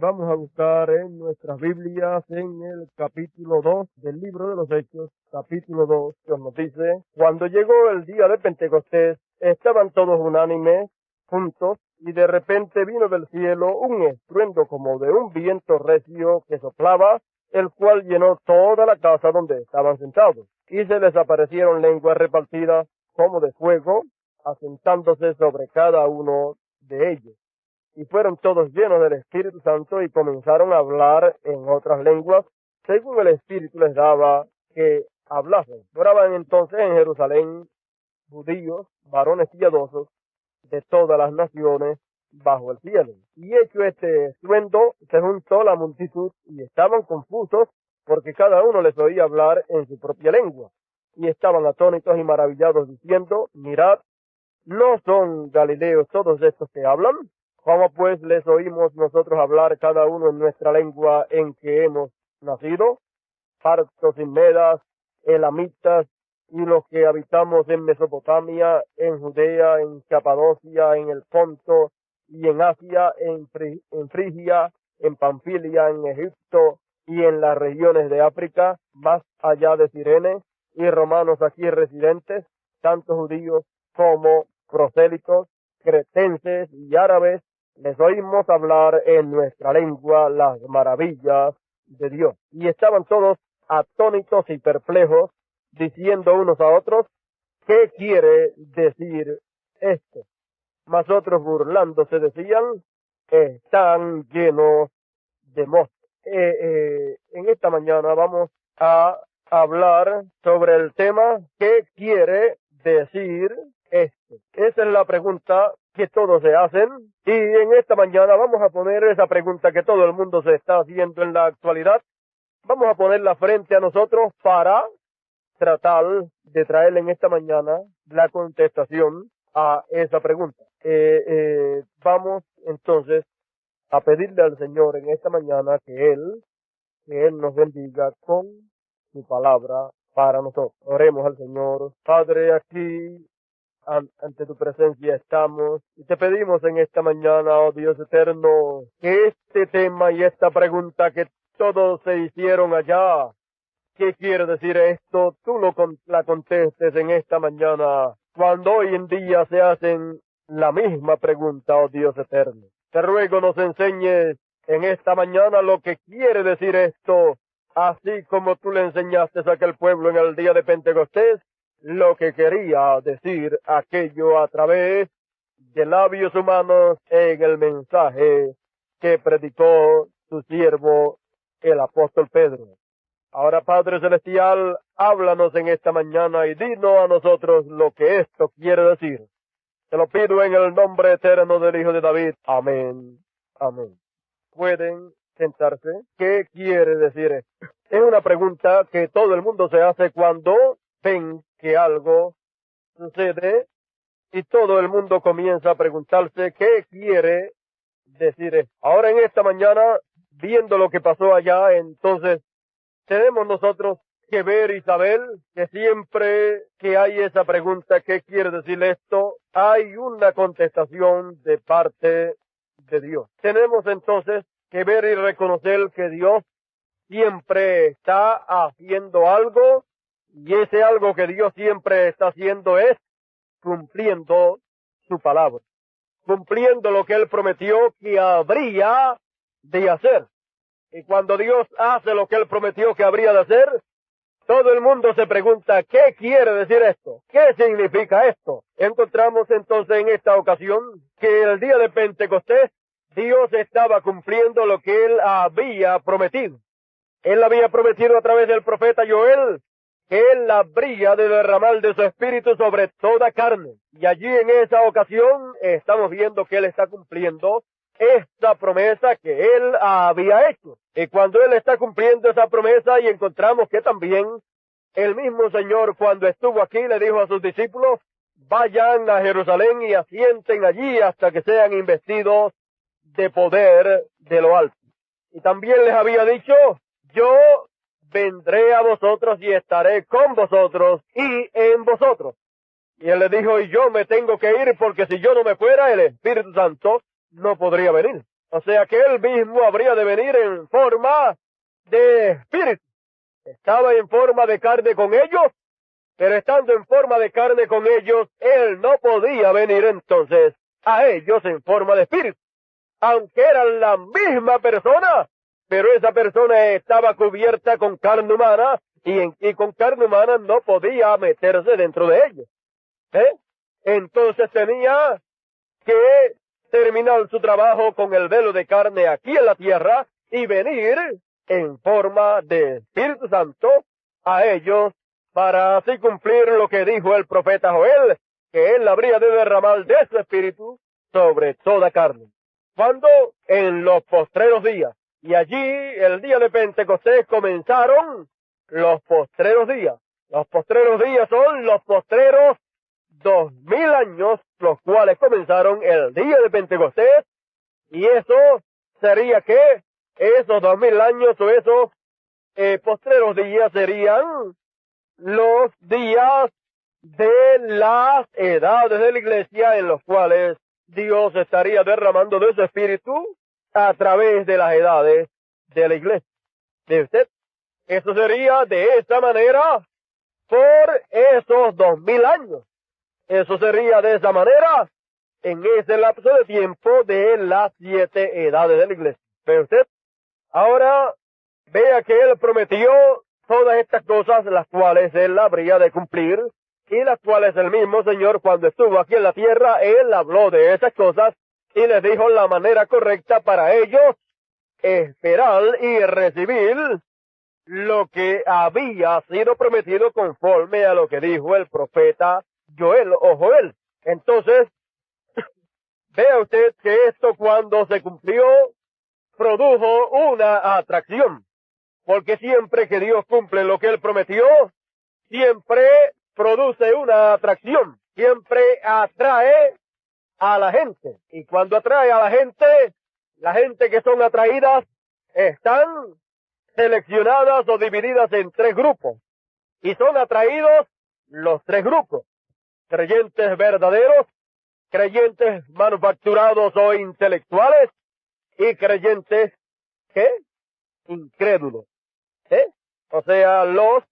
Vamos a buscar en nuestras Biblias en el capítulo 2 del libro de los Hechos, capítulo 2, que nos dice: cuando llegó el día de Pentecostés, estaban todos unánimes, juntos, y de repente vino del cielo un estruendo como de un viento recio que soplaba, el cual llenó toda la casa donde estaban sentados. Y se les aparecieron lenguas repartidas como de fuego, asentándose sobre cada uno de ellos. Y fueron todos llenos del Espíritu Santo y comenzaron a hablar en otras lenguas, según el Espíritu les daba que hablasen. Moraban entonces en Jerusalén judíos, varones piadosos, de todas las naciones bajo el cielo. Y hecho este estruendo, se juntó la multitud y estaban confusos, porque cada uno les oía hablar en su propia lengua. Y estaban atónitos y maravillados, diciendo: mirad, ¿no son galileos todos estos que hablan? ¿Cómo pues les oímos nosotros hablar cada uno en nuestra lengua en que hemos nacido? Partos y medas, elamitas, y los que habitamos en Mesopotamia, en Judea, en Capadocia, en el Ponto, y en Asia, en Frigia, en Panfilia, en Egipto, y en las regiones de África, más allá de Cirene, y romanos aquí residentes, tanto judíos como prosélitos, cretenses y árabes, les oímos hablar en nuestra lengua las maravillas de Dios. Y estaban todos atónitos y perplejos, diciendo unos a otros: ¿qué quiere decir esto? Mas otros, burlándose, decían: están llenos de mosto. En esta mañana vamos a hablar sobre el tema: ¿qué quiere decir esto? Esa es la pregunta que todos se hacen, y en esta mañana vamos a poner esa pregunta que todo el mundo se está haciendo en la actualidad. Vamos a ponerla frente a nosotros para tratar de traer en esta mañana la contestación a esa pregunta. Vamos entonces a pedirle al Señor en esta mañana que Él nos bendiga con su palabra para nosotros. Oremos al Señor. Padre, aquí ante tu presencia estamos y te pedimos en esta mañana, oh Dios eterno, que este tema y esta pregunta que todos se hicieron allá, ¿qué quiere decir esto?, tú la contestes en esta mañana, cuando hoy en día se hacen la misma pregunta, oh Dios eterno. Te ruego nos enseñes en esta mañana lo que quiere decir esto, así como tú le enseñaste a aquel pueblo en el día de Pentecostés lo que quería decir aquello a través de labios humanos en el mensaje que predicó tu siervo el apóstol Pedro. Ahora, Padre Celestial, háblanos en esta mañana y dinos a nosotros lo que esto quiere decir. Te lo pido en el nombre eterno del Hijo de David. Amén. Amén. Pueden sentarse. ¿Qué quiere decir esto? Es una pregunta que todo el mundo se hace cuando ven que algo sucede, y todo el mundo comienza a preguntarse qué quiere decir esto. Ahora en esta mañana, viendo lo que pasó allá, entonces tenemos nosotros que ver y saber que siempre que hay esa pregunta, ¿qué quiere decir esto?, hay una contestación de parte de Dios. Tenemos entonces que ver y reconocer que Dios siempre está haciendo algo, y ese algo que Dios siempre está haciendo es cumpliendo su palabra, cumpliendo lo que Él prometió que habría de hacer. Y cuando Dios hace lo que Él prometió que habría de hacer, todo el mundo se pregunta: ¿qué quiere decir esto? ¿Qué significa esto? Encontramos entonces en esta ocasión que el día de Pentecostés Dios estaba cumpliendo lo que Él había prometido. Él había prometido a través del profeta Joel que Él habría de derramar de su espíritu sobre toda carne. Y allí en esa ocasión estamos viendo que Él está cumpliendo esta promesa que Él había hecho. Y cuando Él está cumpliendo esa promesa, y encontramos que también el mismo Señor, cuando estuvo aquí, le dijo a sus discípulos: vayan a Jerusalén y asienten allí hasta que sean investidos de poder de lo alto. Y también les había dicho: yo vendré a vosotros y estaré con vosotros y en vosotros. Y Él le dijo: y yo me tengo que ir, porque si yo no me fuera, el Espíritu Santo no podría venir. O sea que él mismo habría de venir en forma de espíritu. Estaba en forma de carne con ellos, pero estando en forma de carne con ellos, él no podía venir entonces a ellos en forma de espíritu. Aunque eran la misma persona, pero esa persona estaba cubierta con carne humana y con carne humana no podía meterse dentro de ellos. Entonces tenía que terminar su trabajo con el velo de carne aquí en la tierra y venir en forma de Espíritu Santo a ellos para así cumplir lo que dijo el profeta Joel, que él habría de derramar de su espíritu sobre toda carne. Cuando en los postreros días, y allí el día de Pentecostés comenzaron los postreros días. Los postreros días son los postreros 2000 años, los cuales comenzaron el día de Pentecostés, y eso sería que esos 2000 años o esos postreros días serían los días de las edades de la iglesia en los cuales Dios estaría derramando de su espíritu a través de las edades de la iglesia. ¿De usted? Eso sería de esta manera por esos 2000 años. Eso sería de esa manera en ese lapso de tiempo de las 7 edades de la iglesia. ¿Ve usted? Ahora vea que él prometió todas estas cosas, las cuales él habría de cumplir, y las cuales el mismo Señor, cuando estuvo aquí en la tierra, él habló de esas cosas y les dijo la manera correcta para ellos esperar y recibir lo que había sido prometido conforme a lo que dijo el profeta Joel o Joel. Entonces, vea usted que esto cuando se cumplió produjo una atracción, porque siempre que Dios cumple lo que él prometió, siempre produce una atracción, siempre atrae a la gente. Y cuando atrae a la gente que son atraídas están seleccionadas o divididas en 3 grupos. Y son atraídos los 3 grupos. Creyentes verdaderos, creyentes manufacturados o intelectuales, y creyentes, ¿qué? Incrédulos. O sea, los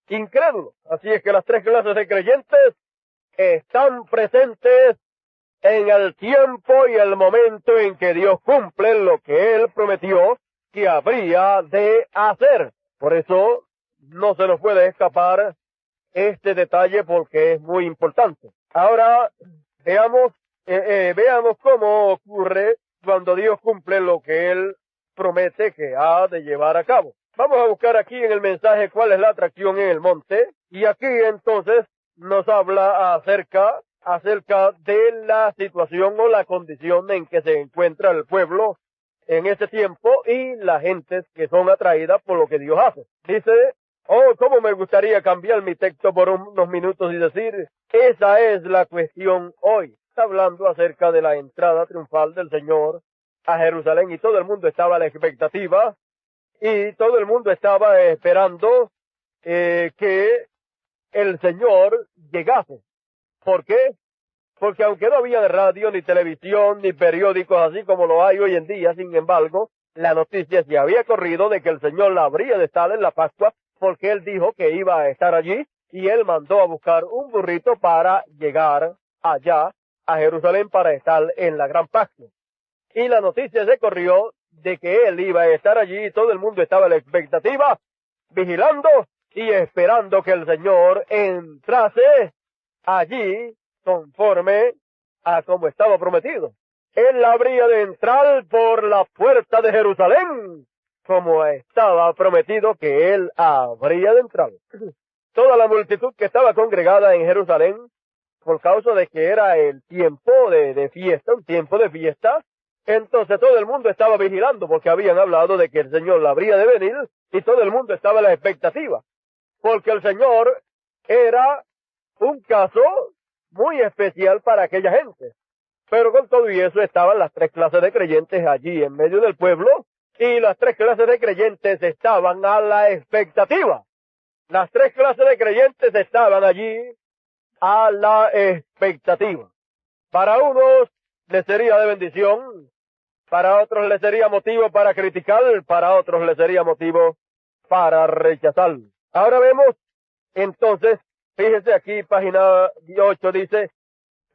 incrédulos. Así es que las 3 clases de creyentes están presentes en el tiempo y el momento en que Dios cumple lo que Él prometió que habría de hacer. Por eso no se nos puede escapar este detalle porque es muy importante. Ahora veamos cómo ocurre cuando Dios cumple lo que Él promete que ha de llevar a cabo. Vamos a buscar aquí en el mensaje cuál es la atracción en el monte, y aquí entonces nos habla acerca de la situación o la condición en que se encuentra el pueblo en ese tiempo y las gentes que son atraídas por lo que Dios hace. Dice, cómo me gustaría cambiar mi texto por unos minutos y decir, esa es la cuestión hoy. Está hablando acerca de la entrada triunfal del Señor a Jerusalén y todo el mundo estaba a la expectativa y todo el mundo estaba esperando que el Señor llegase. ¿Por qué? Porque aunque no había radio, ni televisión, ni periódicos así como lo hay hoy en día, sin embargo, la noticia se había corrido de que el Señor habría de estar en la Pascua, porque Él dijo que iba a estar allí, y Él mandó a buscar un burrito para llegar allá a Jerusalén para estar en la gran Pascua. Y la noticia se corrió de que Él iba a estar allí y todo el mundo estaba en la expectativa, vigilando y esperando que el Señor entrase allí conforme a como estaba prometido. Él habría de entrar por la puerta de Jerusalén, como estaba prometido que Él habría de entrar. Toda la multitud que estaba congregada en Jerusalén, por causa de que era el tiempo de fiesta, un tiempo de fiesta, entonces todo el mundo estaba vigilando porque habían hablado de que el Señor habría de venir y todo el mundo estaba en la expectativa, porque el Señor era un caso muy especial para aquella gente. Pero con todo y eso estaban las 3 clases de creyentes allí en medio del pueblo, y las 3 clases de creyentes estaban a la expectativa. Las 3 clases de creyentes estaban allí a la expectativa. Para unos les sería de bendición Para otros le sería motivo para criticar, para otros le sería motivo para rechazar. Ahora vemos, entonces, fíjese aquí, página 8 dice,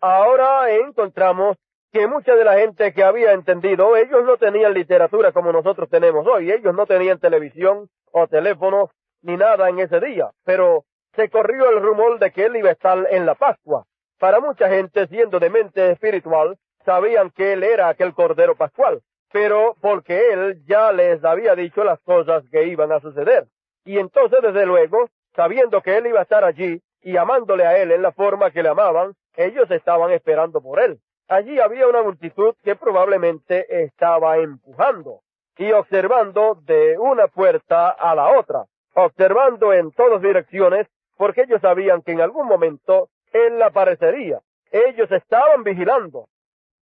ahora encontramos que mucha de la gente que había entendido, ellos no tenían literatura como nosotros tenemos hoy, ellos no tenían televisión o teléfono ni nada en ese día, pero se corrió el rumor de que él iba a estar en la Pascua. Para mucha gente, siendo de mente espiritual, sabían que él era aquel Cordero Pascual, pero porque él ya les había dicho las cosas que iban a suceder. Y entonces, desde luego, sabiendo que él iba a estar allí y amándole a él en la forma que le amaban, ellos estaban esperando por él. Allí había una multitud que probablemente estaba empujando y observando de una puerta a la otra, observando en todas direcciones, porque ellos sabían que en algún momento él aparecería. Ellos estaban vigilando.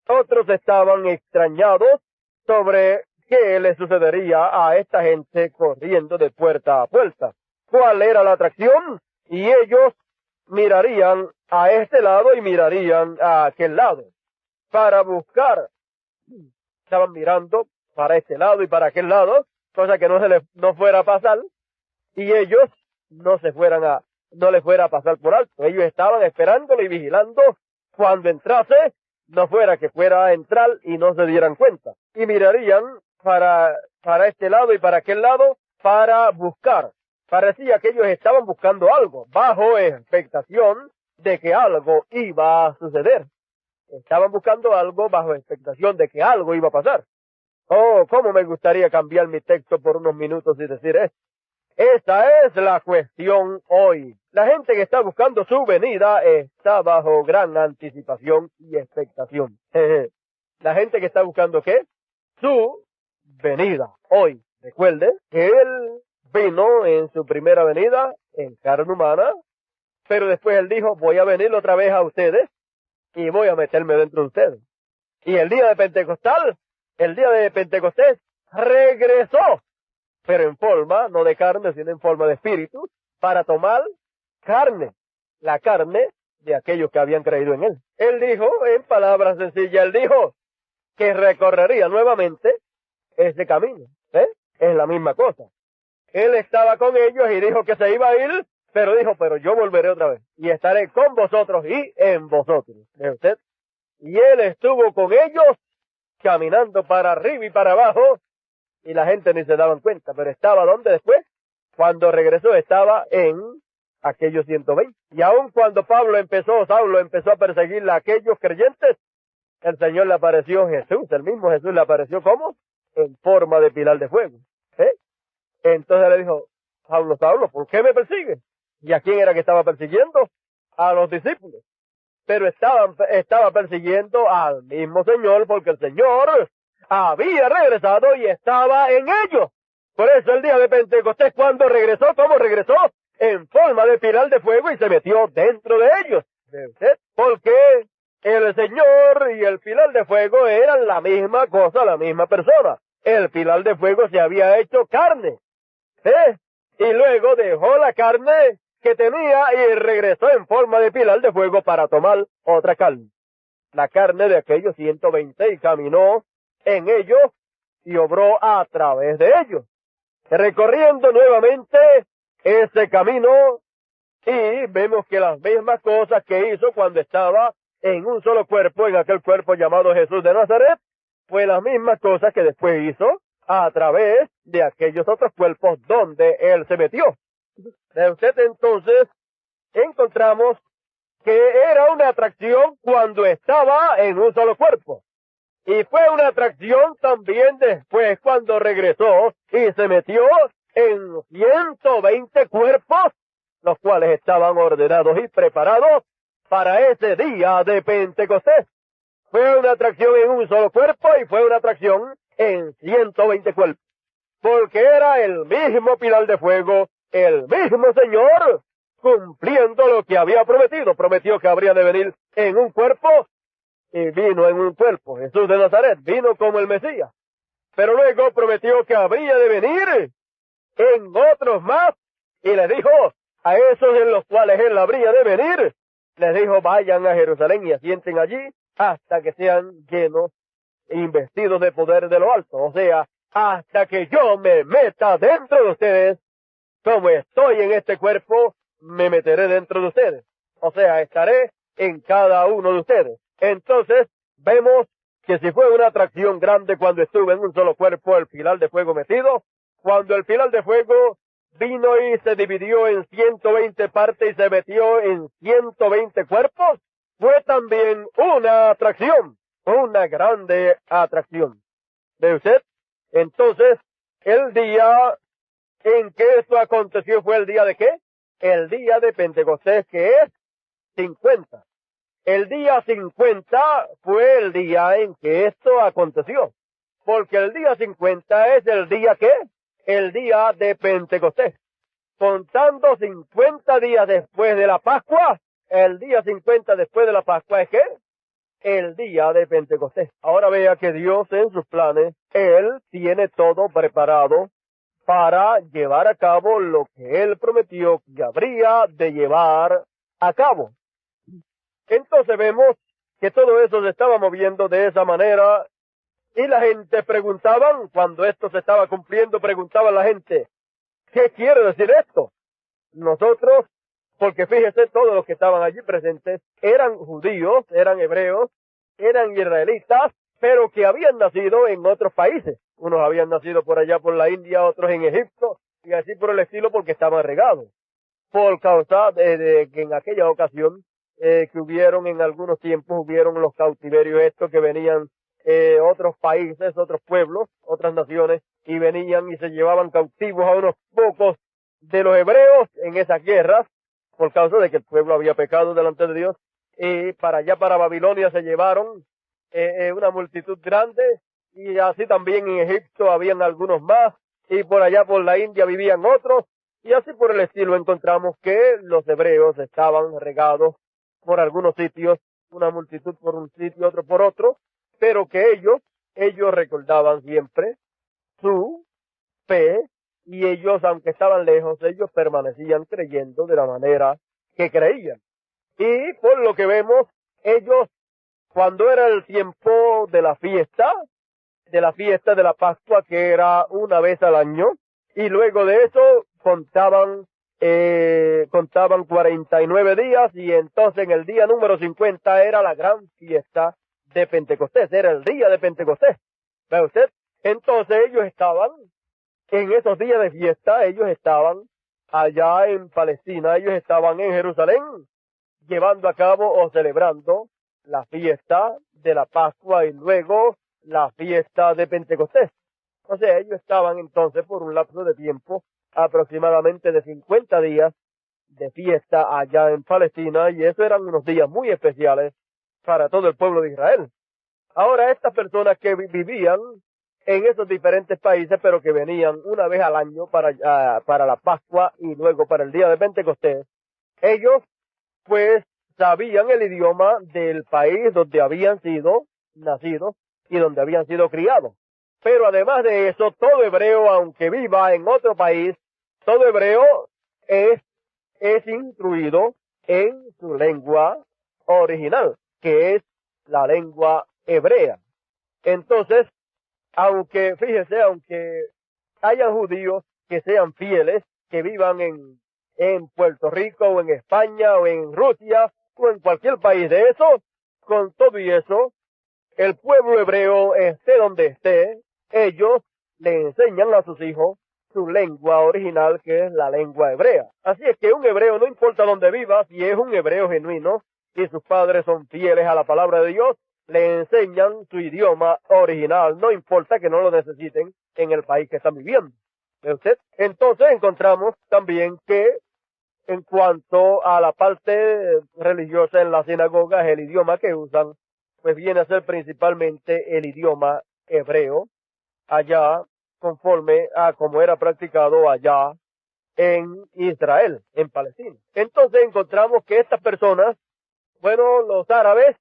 Otros estaban extrañados sobre qué le sucedería a esta gente corriendo de puerta a puerta. ¿Cuál era la atracción? Y ellos mirarían a este lado y mirarían a aquel lado para buscar. Estaban mirando para este lado y para aquel lado, cosa que no fuera a pasar, y ellos no les fuera a pasar por alto. Ellos estaban esperándolo y vigilando cuando entrase, no fuera que fuera a entrar y no se dieran cuenta. Y mirarían para este lado y para aquel lado para buscar. Parecía que ellos estaban buscando algo, bajo expectación de que algo iba a suceder. Estaban buscando algo bajo expectación de que algo iba a pasar. Oh, cómo me gustaría cambiar mi texto por unos minutos y decir esto. Esa es la cuestión hoy. La gente que está buscando su venida está bajo gran anticipación y expectación. La gente que está buscando ¿qué? Su venida hoy. Recuerde que él vino en su primera venida en carne humana, pero después él dijo, voy a venir otra vez a ustedes y voy a meterme dentro de ustedes. Y el día de Pentecostés, regresó, pero en forma, no de carne, sino en forma de espíritu, para tomar carne, la carne de aquellos que habían creído en él. Él dijo, en palabras sencillas, él dijo que recorrería nuevamente ese camino. Es la misma cosa. Él estaba con ellos y dijo que se iba a ir, pero dijo, pero yo volveré otra vez y estaré con vosotros y en vosotros. ¿Ve usted? Y él estuvo con ellos caminando para arriba y para abajo y la gente ni se daban cuenta, pero estaba ¿dónde después? Cuando regresó estaba en aquellos 120. Y aun cuando Saulo empezó a perseguir a aquellos creyentes, el Señor le apareció Jesús, el mismo Jesús le apareció ¿cómo? En forma de pilar de fuego. Entonces le dijo, Saulo, ¿por qué me persigues? ¿Y a quién era que estaba persiguiendo? A los discípulos. Pero estaba persiguiendo al mismo Señor, porque el Señor había regresado y estaba en ellos. Por eso el día de Pentecostés, cuando regresó, ¿cómo regresó? En forma de pilar de fuego y se metió dentro de ellos. Porque el Señor y el pilar de fuego eran la misma cosa, la misma persona. El pilar de fuego se había hecho carne. Y luego dejó la carne que tenía y regresó en forma de pilar de fuego para tomar otra carne. La carne de aquellos 120 y caminó en ellos y obró a través de ellos, recorriendo nuevamente ese camino, y vemos que las mismas cosas que hizo cuando estaba en un solo cuerpo, en aquel cuerpo llamado Jesús de Nazaret, fue las mismas cosas que después hizo a través de aquellos otros cuerpos donde él se metió. De usted entonces encontramos que era una atracción cuando estaba en un solo cuerpo. Y fue una atracción también después cuando regresó y se metió en 120 cuerpos, los cuales estaban ordenados y preparados para ese día de Pentecostés. Fue una atracción en un solo cuerpo y fue una atracción en 120 cuerpos. Porque era el mismo pilar de fuego, el mismo Señor, cumpliendo lo que había prometido. Prometió que habría de venir en un cuerpo y vino en un cuerpo. Jesús de Nazaret vino como el Mesías. Pero luego prometió que habría de venir en otros más y les dijo a esos en los cuales él habría de venir, les dijo, vayan a Jerusalén y asienten allí hasta que sean llenos investidos de poder de lo alto. O sea, hasta que yo me meta dentro de ustedes, como estoy en este cuerpo, me meteré dentro de ustedes. O sea, estaré en cada uno de ustedes. Entonces, vemos que si fue una atracción grande cuando estuve en un solo cuerpo, el pilar de fuego metido, cuando el pilar de fuego vino y se dividió en 120 partes y se metió en 120 cuerpos, fue también una atracción, una grande atracción. ¿Ve usted? Entonces, el día en que esto aconteció fue el día de ¿qué? El día de Pentecostés, que es 50. El día 50 fue el día en que esto aconteció, porque el día 50 es el día ¿qué? El día de Pentecostés. Contando 50 días después de la Pascua, el día 50 después de la Pascua es ¿qué? El día de Pentecostés. Ahora vea que Dios en sus planes, Él tiene todo preparado para llevar a cabo lo que Él prometió que habría de llevar a cabo. Entonces vemos que todo eso se estaba moviendo de esa manera y la gente preguntaban, cuando esto se estaba cumpliendo, preguntaba la gente, ¿qué quiere decir esto? Nosotros, porque fíjese, todos los que estaban allí presentes eran judíos, eran hebreos, eran israelitas, pero que habían nacido en otros países. Unos habían nacido por allá por la India, otros en Egipto, y así por el estilo porque estaban regados. Por causa de que en aquella ocasión, que hubieron en algunos tiempos, hubieron los cautiverios estos que venían otros países, otros pueblos, otras naciones, y venían y se llevaban cautivos a unos pocos de los hebreos en esas guerras, por causa de que el pueblo había pecado delante de Dios, y para allá, para Babilonia, se llevaron una multitud grande, y así también en Egipto habían algunos más, y por allá por la India vivían otros, y así por el estilo encontramos que los hebreos estaban regados por algunos sitios, una multitud por un sitio, otro por otro, pero que ellos recordaban siempre su fe, y ellos, aunque estaban lejos, ellos permanecían creyendo de la manera que creían. Y por lo que vemos, ellos, cuando era el tiempo de la fiesta de la Pascua, que era una vez al año, y luego de eso contaban 49 días, y entonces en el día número 50 era la gran fiesta de Pentecostés, era el día de Pentecostés. ¿Ve usted? Entonces ellos estaban, en esos días de fiesta, ellos estaban allá en Palestina, ellos estaban en Jerusalén, llevando a cabo o celebrando la fiesta de la Pascua y luego la fiesta de Pentecostés. O sea, ellos estaban entonces por un lapso de tiempo aproximadamente de 50 días de fiesta allá en Palestina, y eso eran unos días muy especiales para todo el pueblo de Israel. Ahora, estas personas que vivían en esos diferentes países, pero que venían una vez al año para la Pascua y luego para el día de Pentecostés, ellos pues sabían el idioma del país donde habían sido nacidos y donde habían sido criados. Pero además de eso, todo hebreo, aunque viva en otro país, todo hebreo es instruido en su lengua original, que es la lengua hebrea. Entonces, aunque hayan judíos que sean fieles, que vivan en Puerto Rico o en España o en Rusia o en cualquier país de eso, con todo y eso, el pueblo hebreo, esté donde esté, ellos le enseñan a sus hijos su lengua original, que es la lengua hebrea. Así es que un hebreo, no importa dónde viva, si es un hebreo genuino y sus padres son fieles a la palabra de Dios, le enseñan su idioma original, no importa que no lo necesiten en el país que están viviendo. ¿Ve usted? Entonces encontramos también que en cuanto a la parte religiosa en las sinagogas, el idioma que usan, pues viene a ser principalmente el idioma hebreo, allá, conforme a como era practicado allá en Israel, en Palestina. Entonces encontramos que estas personas, bueno, los árabes,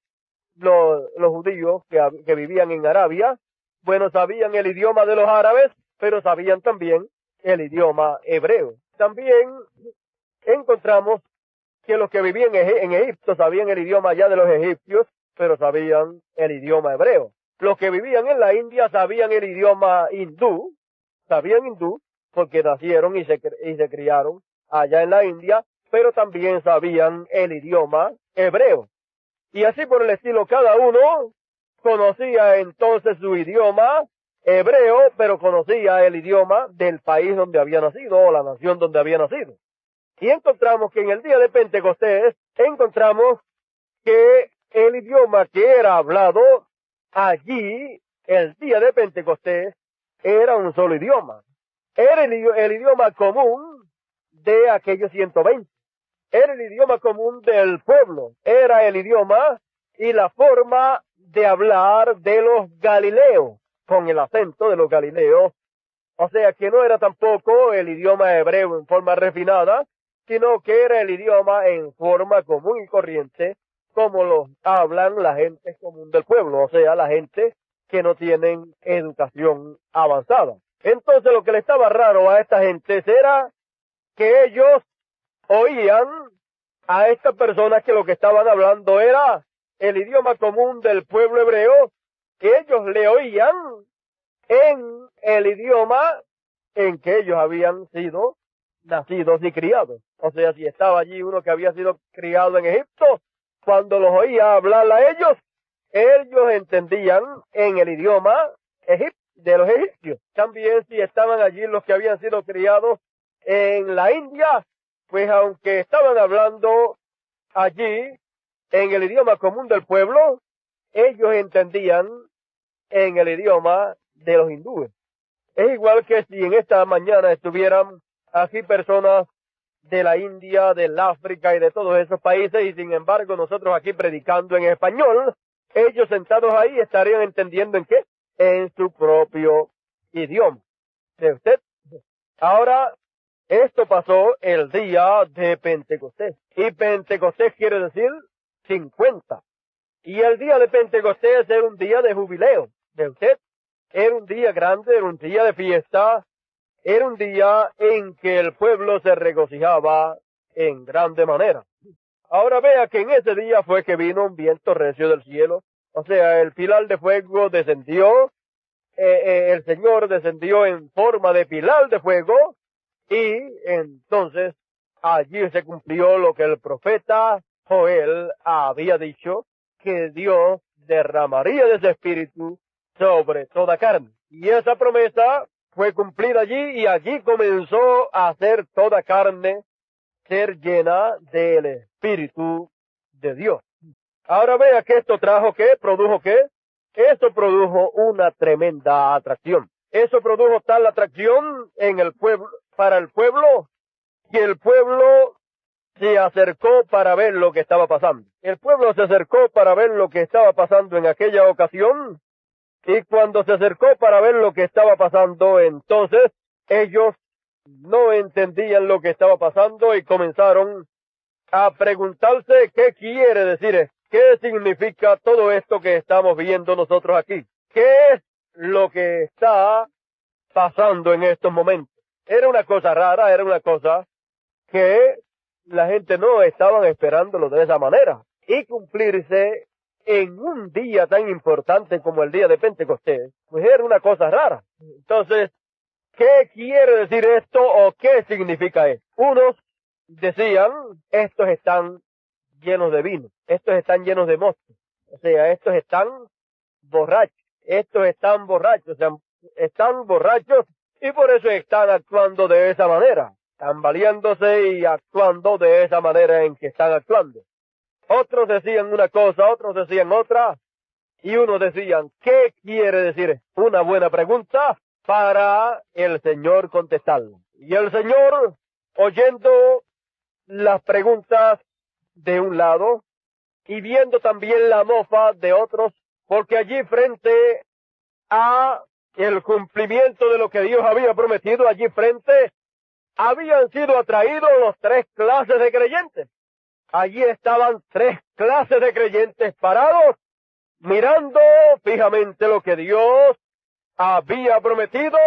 los judíos que vivían en Arabia, bueno, sabían el idioma de los árabes, pero sabían también el idioma hebreo. También encontramos que los que vivían en Egipto sabían el idioma ya de los egipcios, pero sabían el idioma hebreo. Los que vivían en la India sabían el idioma hindú, porque nacieron y se criaron allá en la India, pero también sabían el idioma hebreo. Y así por el estilo, cada uno conocía entonces su idioma hebreo, pero conocía el idioma del país donde había nacido o la nación donde había nacido. Y encontramos que en el día de Pentecostés, encontramos que el idioma que era hablado allí, el día de Pentecostés, era un solo idioma. Era el idioma común de aquellos 120. Era el idioma común del pueblo. Era el idioma y la forma de hablar de los galileos, con el acento de los galileos. O sea que no era tampoco el idioma hebreo en forma refinada, sino que era el idioma en forma común y corriente, como lo hablan la gente común del pueblo, o sea, la gente que no tienen educación avanzada. Entonces lo que le estaba raro a esta gente era que ellos oían a estas personas que lo que estaban hablando era el idioma común del pueblo hebreo, que ellos le oían en el idioma en que ellos habían sido nacidos y criados. O sea, si estaba allí uno que había sido criado en Egipto, cuando los oía hablar a ellos entendían en el idioma de los egipcios. También si estaban allí los que habían sido criados en la India, pues aunque estaban hablando allí en el idioma común del pueblo, ellos entendían en el idioma de los hindúes. Es igual que si en esta mañana estuvieran aquí personas de la India, del África y de todos esos países, y sin embargo nosotros aquí predicando en español, ellos sentados ahí estarían entendiendo en qué, en su propio idioma. ¿De usted? Ahora, esto pasó el día de Pentecostés, y Pentecostés quiere decir 50. Y el día de Pentecostés era un día de jubileo. ¿De usted? Era un día grande, era un día de fiesta, era un día en que el pueblo se regocijaba en grande manera. Ahora vea que en ese día fue que vino un viento recio del cielo, o sea, el pilar de fuego descendió, el Señor descendió en forma de pilar de fuego, y entonces allí se cumplió lo que el profeta Joel había dicho, que Dios derramaría de su espíritu sobre toda carne. Y esa promesa fue cumplida allí, y allí comenzó a hacer toda carne ser llena del Espíritu de Dios. Ahora vea que esto trajo ¿qué? ¿Produjo qué? Eso produjo una tremenda atracción. Eso produjo tal atracción en el pueblo, para el pueblo, que el pueblo se acercó para ver lo que estaba pasando. El pueblo se acercó para ver lo que estaba pasando en aquella ocasión, y cuando se acercó para ver lo que estaba pasando, entonces ellos no entendían lo que estaba pasando y comenzaron a preguntarse qué quiere decir esto, qué significa todo esto que estamos viendo nosotros aquí, qué es lo que está pasando en estos momentos. Era una cosa rara, era una cosa que la gente no estaban esperándolo de esa manera, y cumplirse en un día tan importante como el día de Pentecostés, pues era una cosa rara. Entonces, ¿qué quiere decir esto o qué significa esto? Unos decían, estos están llenos de vino, estos están llenos de mosto, o sea, estos están borrachos, o sea, están borrachos y por eso están actuando de esa manera, tambaleándose y actuando de esa manera en que están actuando. Otros decían una cosa, otros decían otra, y unos decían, ¿qué quiere decir? Una buena pregunta para el Señor contestarla. Y el Señor, oyendo las preguntas de un lado, y viendo también la mofa de otros, porque allí frente a el cumplimiento de lo que Dios había prometido, allí frente habían sido atraídos los 3 clases de creyentes. Allí estaban 3 clases de creyentes parados, mirando fijamente lo que Dios había prometido,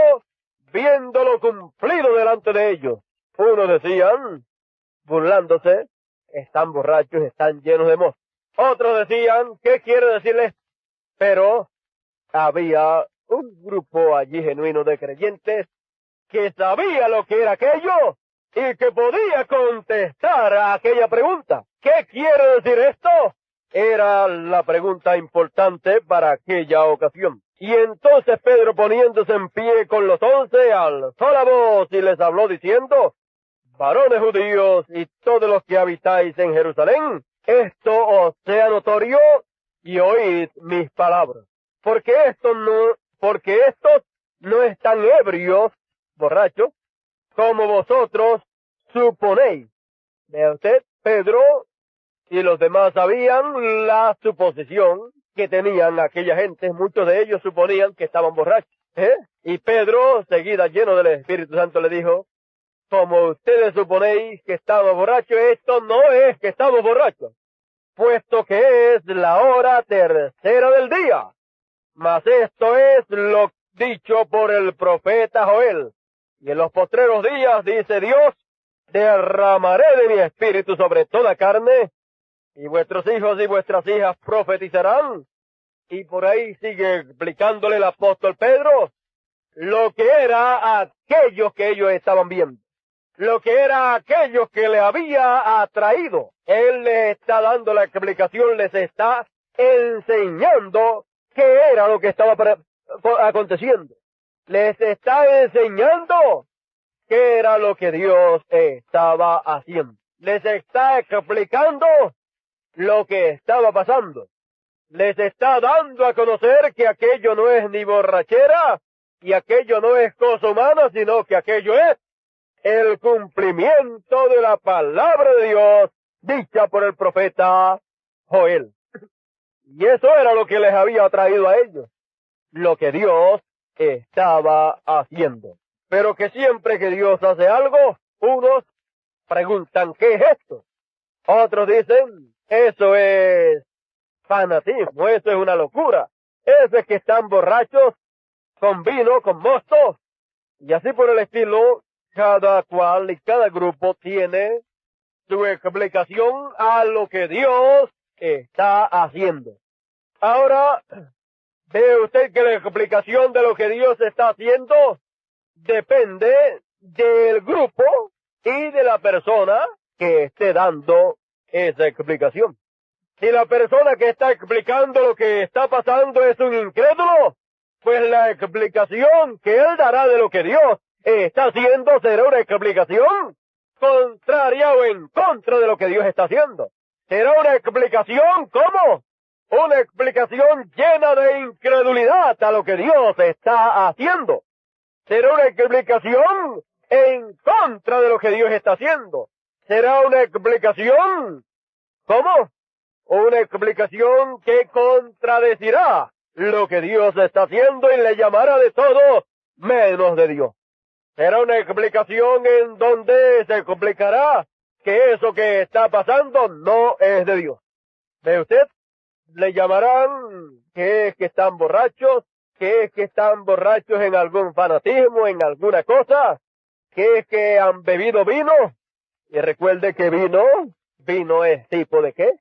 viéndolo cumplido delante de ellos. Unos decían, burlándose, están borrachos, están llenos de mosto. Otros decían, ¿qué quiere decirles? Pero había un grupo allí genuino de creyentes que sabía lo que era aquello y que podía contestar a aquella pregunta. ¿Qué quiere decir esto? Era la pregunta importante para aquella ocasión. Y entonces Pedro, poniéndose en pie con los 11, alzó la voz y les habló diciendo: varones judíos y todos los que habitáis en Jerusalén, esto os sea notorio y oíd mis palabras. Porque estos no están ebrios, borrachos, como vosotros suponéis. Vea usted, Pedro y los demás sabían la suposición que tenían aquella gente. Muchos de ellos suponían que estaban borrachos. Y Pedro, seguida lleno del Espíritu Santo, le dijo: como ustedes suponéis que estamos borrachos, esto no es que estamos borrachos, puesto que es la hora tercera del día. Mas esto es lo dicho por el profeta Joel. Y en los postreros días, dice Dios, derramaré de mi espíritu sobre toda carne, y vuestros hijos y vuestras hijas profetizarán. Y por ahí sigue explicándole el apóstol Pedro lo que era aquello que ellos estaban viendo, lo que era aquello que le había atraído. Él les está dando la explicación, les está enseñando qué era lo que estaba aconteciendo. Les está enseñando qué era lo que Dios estaba haciendo. Les está explicando lo que estaba pasando. Les está dando a conocer que aquello no es ni borrachera y aquello no es cosa humana, sino que aquello es el cumplimiento de la palabra de Dios dicha por el profeta Joel. Y eso era lo que les había atraído a ellos, lo que Dios estaba haciendo. Pero que siempre que Dios hace algo, unos preguntan: ¿qué es esto? Otros dicen: eso es fanatismo, eso es una locura, eso es que están borrachos con vino, con mosto, y así por el estilo. Cada cual y cada grupo tiene su explicación a lo que Dios está haciendo. Ahora, ve usted que la explicación de lo que Dios está haciendo depende del grupo y de la persona que esté dando esa explicación. Si la persona que está explicando lo que está pasando es un incrédulo, pues la explicación que él dará de lo que Dios está haciendo será una explicación contraria o en contra de lo que Dios está haciendo. Será una explicación, ¿cómo? Una explicación llena de incredulidad a lo que Dios está haciendo. Será una explicación en contra de lo que Dios está haciendo. Será una explicación, ¿cómo? Una explicación que contradecirá lo que Dios está haciendo y le llamará de todo menos de Dios. Será una explicación en donde se explicará que eso que está pasando no es de Dios. ¿Ve usted? Le llamarán que es que están borrachos, que es que están borrachos en algún fanatismo, en alguna cosa, que es que han bebido vino. Y recuerde que vino es tipo de ¿qué?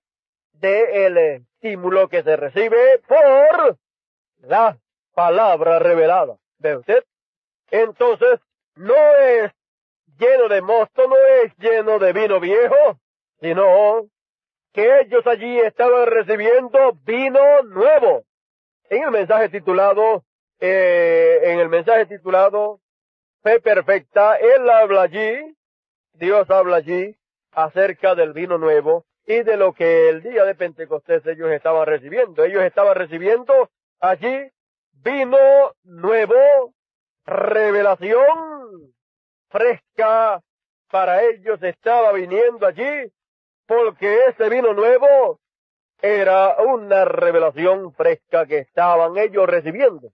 De el estímulo que se recibe por la palabra revelada. ¿Ve usted? Entonces, no es lleno de mosto, no es lleno de vino viejo, sino que ellos allí estaban recibiendo vino nuevo. En el mensaje titulado Fe Perfecta, él habla allí, Dios habla allí acerca del vino nuevo y de lo que el día de Pentecostés ellos estaban recibiendo. Ellos estaban recibiendo allí vino nuevo, revelación fresca para ellos estaba viniendo allí, porque ese vino nuevo era una revelación fresca que estaban ellos recibiendo.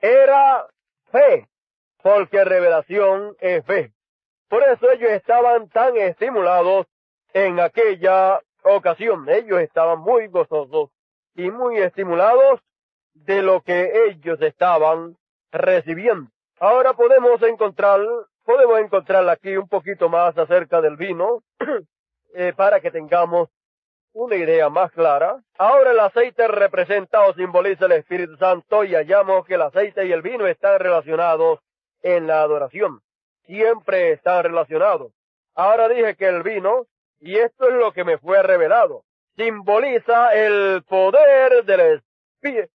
Era fe, porque revelación es fe. Por eso ellos estaban tan estimulados en aquella ocasión. Ellos estaban muy gozosos y muy estimulados de lo que ellos estaban recibiendo. Ahora podemos encontrar aquí un poquito más acerca del vino para que tengamos una idea más clara. Ahora el aceite representa o simboliza el Espíritu Santo y hallamos que el aceite y el vino están relacionados en la adoración. Siempre están relacionados. Ahora dije que el vino, y esto es lo que me fue revelado, simboliza el poder del Espíritu,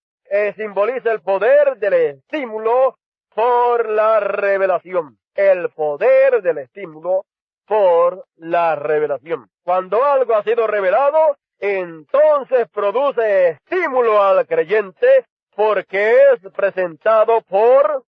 simboliza el poder del estímulo por la revelación. El poder del estímulo por la revelación. Cuando algo ha sido revelado, entonces produce estímulo al creyente porque es presentado por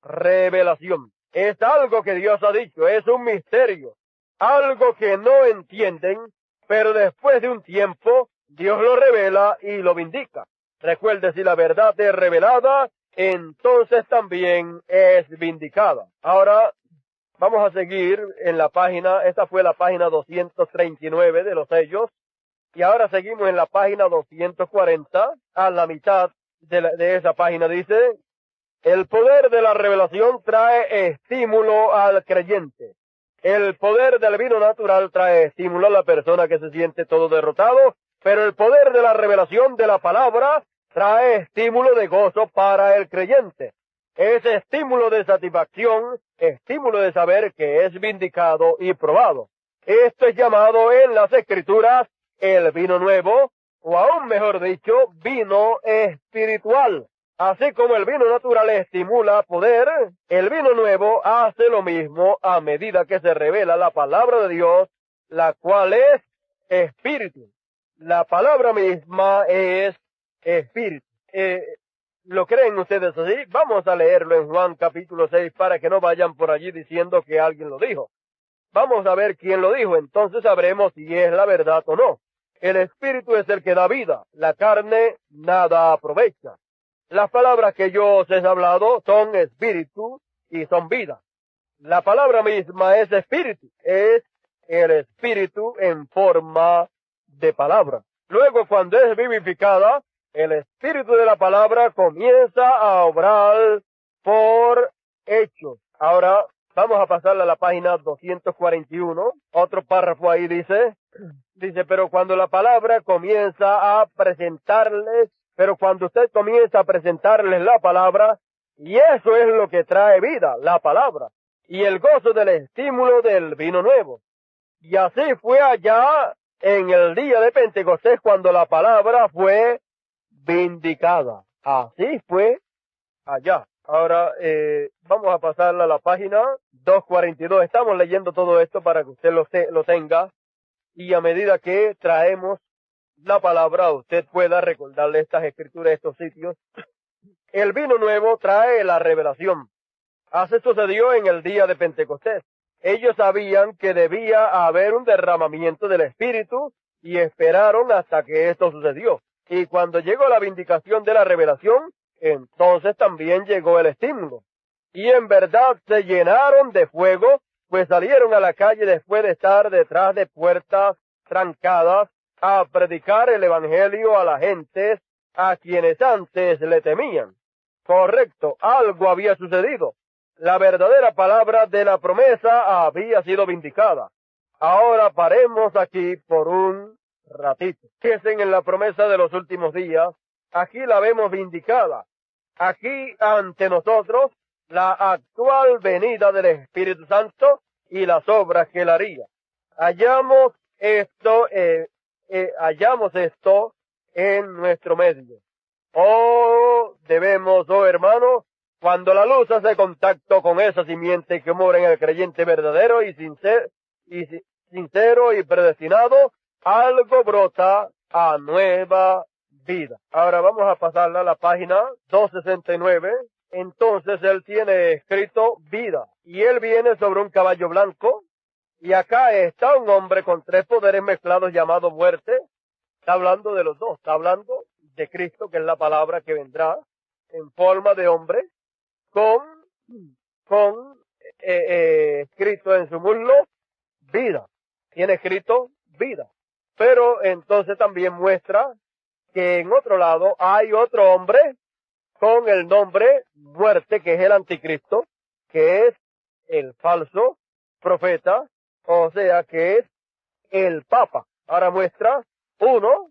revelación. Es algo que Dios ha dicho, es un misterio, algo que no entienden, pero después de un tiempo Dios lo revela y lo vindica. Recuerde, si la verdad es revelada, entonces también es vindicada. Ahora, vamos a seguir en la página, esta fue la página 239 de los sellos, y ahora seguimos en la página 240, a la mitad de esa página dice, el poder de la revelación trae estímulo al creyente. El poder del vino natural trae estímulo a la persona que se siente todo derrotado, pero el poder de la revelación de la palabra trae estímulo de gozo para el creyente. Es estímulo de satisfacción, estímulo de saber que es vindicado y probado. Esto es llamado en las Escrituras el vino nuevo, o aún mejor dicho, vino espiritual. Así como el vino natural estimula poder, el vino nuevo hace lo mismo a medida que se revela la palabra de Dios, la cual es espíritu. La palabra misma es espíritu. ¿Lo creen ustedes así? Vamos a leerlo en Juan capítulo 6 para que no vayan por allí diciendo que alguien lo dijo. Vamos a ver quién lo dijo, entonces sabremos si es la verdad o no. El espíritu es el que da vida, la carne nada aprovecha. Las palabras que yo os he hablado son espíritu y son vida. La palabra misma es espíritu, es el espíritu en forma de palabra. Luego, cuando es vivificada, el espíritu de la palabra comienza a obrar por hechos. Ahora, vamos a pasarle a la página 241. Otro párrafo ahí dice, pero cuando la palabra comienza a presentarles, pero cuando usted comienza a presentarles la palabra, y eso es lo que trae vida, la palabra, y el gozo del estímulo del vino nuevo. Y así fue allá en el día de Pentecostés cuando la palabra fue vindicada. Así fue allá. Ahora, vamos a pasarla a la página 242. Estamos leyendo todo esto para que usted lo tenga. Y a medida que traemos la palabra, usted pueda recordarle estas escrituras, estos sitios. El vino nuevo trae la revelación. Así sucedió en el día de Pentecostés. Ellos sabían que debía haber un derramamiento del Espíritu y esperaron hasta que esto sucedió. Y cuando llegó la vindicación de la revelación, entonces también llegó el estímulo. Y en verdad se llenaron de fuego, pues salieron a la calle después de estar detrás de puertas trancadas a predicar el evangelio a la gente a quienes antes le temían. Correcto, algo había sucedido. La verdadera palabra de la promesa había sido vindicada. Ahora paremos aquí por un ratito. Piensen en la promesa de los últimos días. Aquí la vemos vindicada. Aquí ante nosotros la actual venida del Espíritu Santo y las obras que él haría. Hallamos esto en nuestro medio. Hermanos, cuando la luz hace contacto con esa simiente que mora en el creyente verdadero y sincero y predestinado, algo brota a nueva vida. Ahora vamos a pasarla a la página 269. Entonces él tiene escrito vida. Y él viene sobre un caballo blanco. Y acá está un hombre con tres poderes mezclados llamado muerte. Está hablando de los dos. Está hablando de Cristo, que es la palabra que vendrá en forma de hombre, con escrito en su muslo, vida. Tiene escrito vida. Pero entonces también muestra que en otro lado hay otro hombre con el nombre muerte, que es el anticristo, que es el falso profeta, o sea que es el papa. Ahora muestra Uno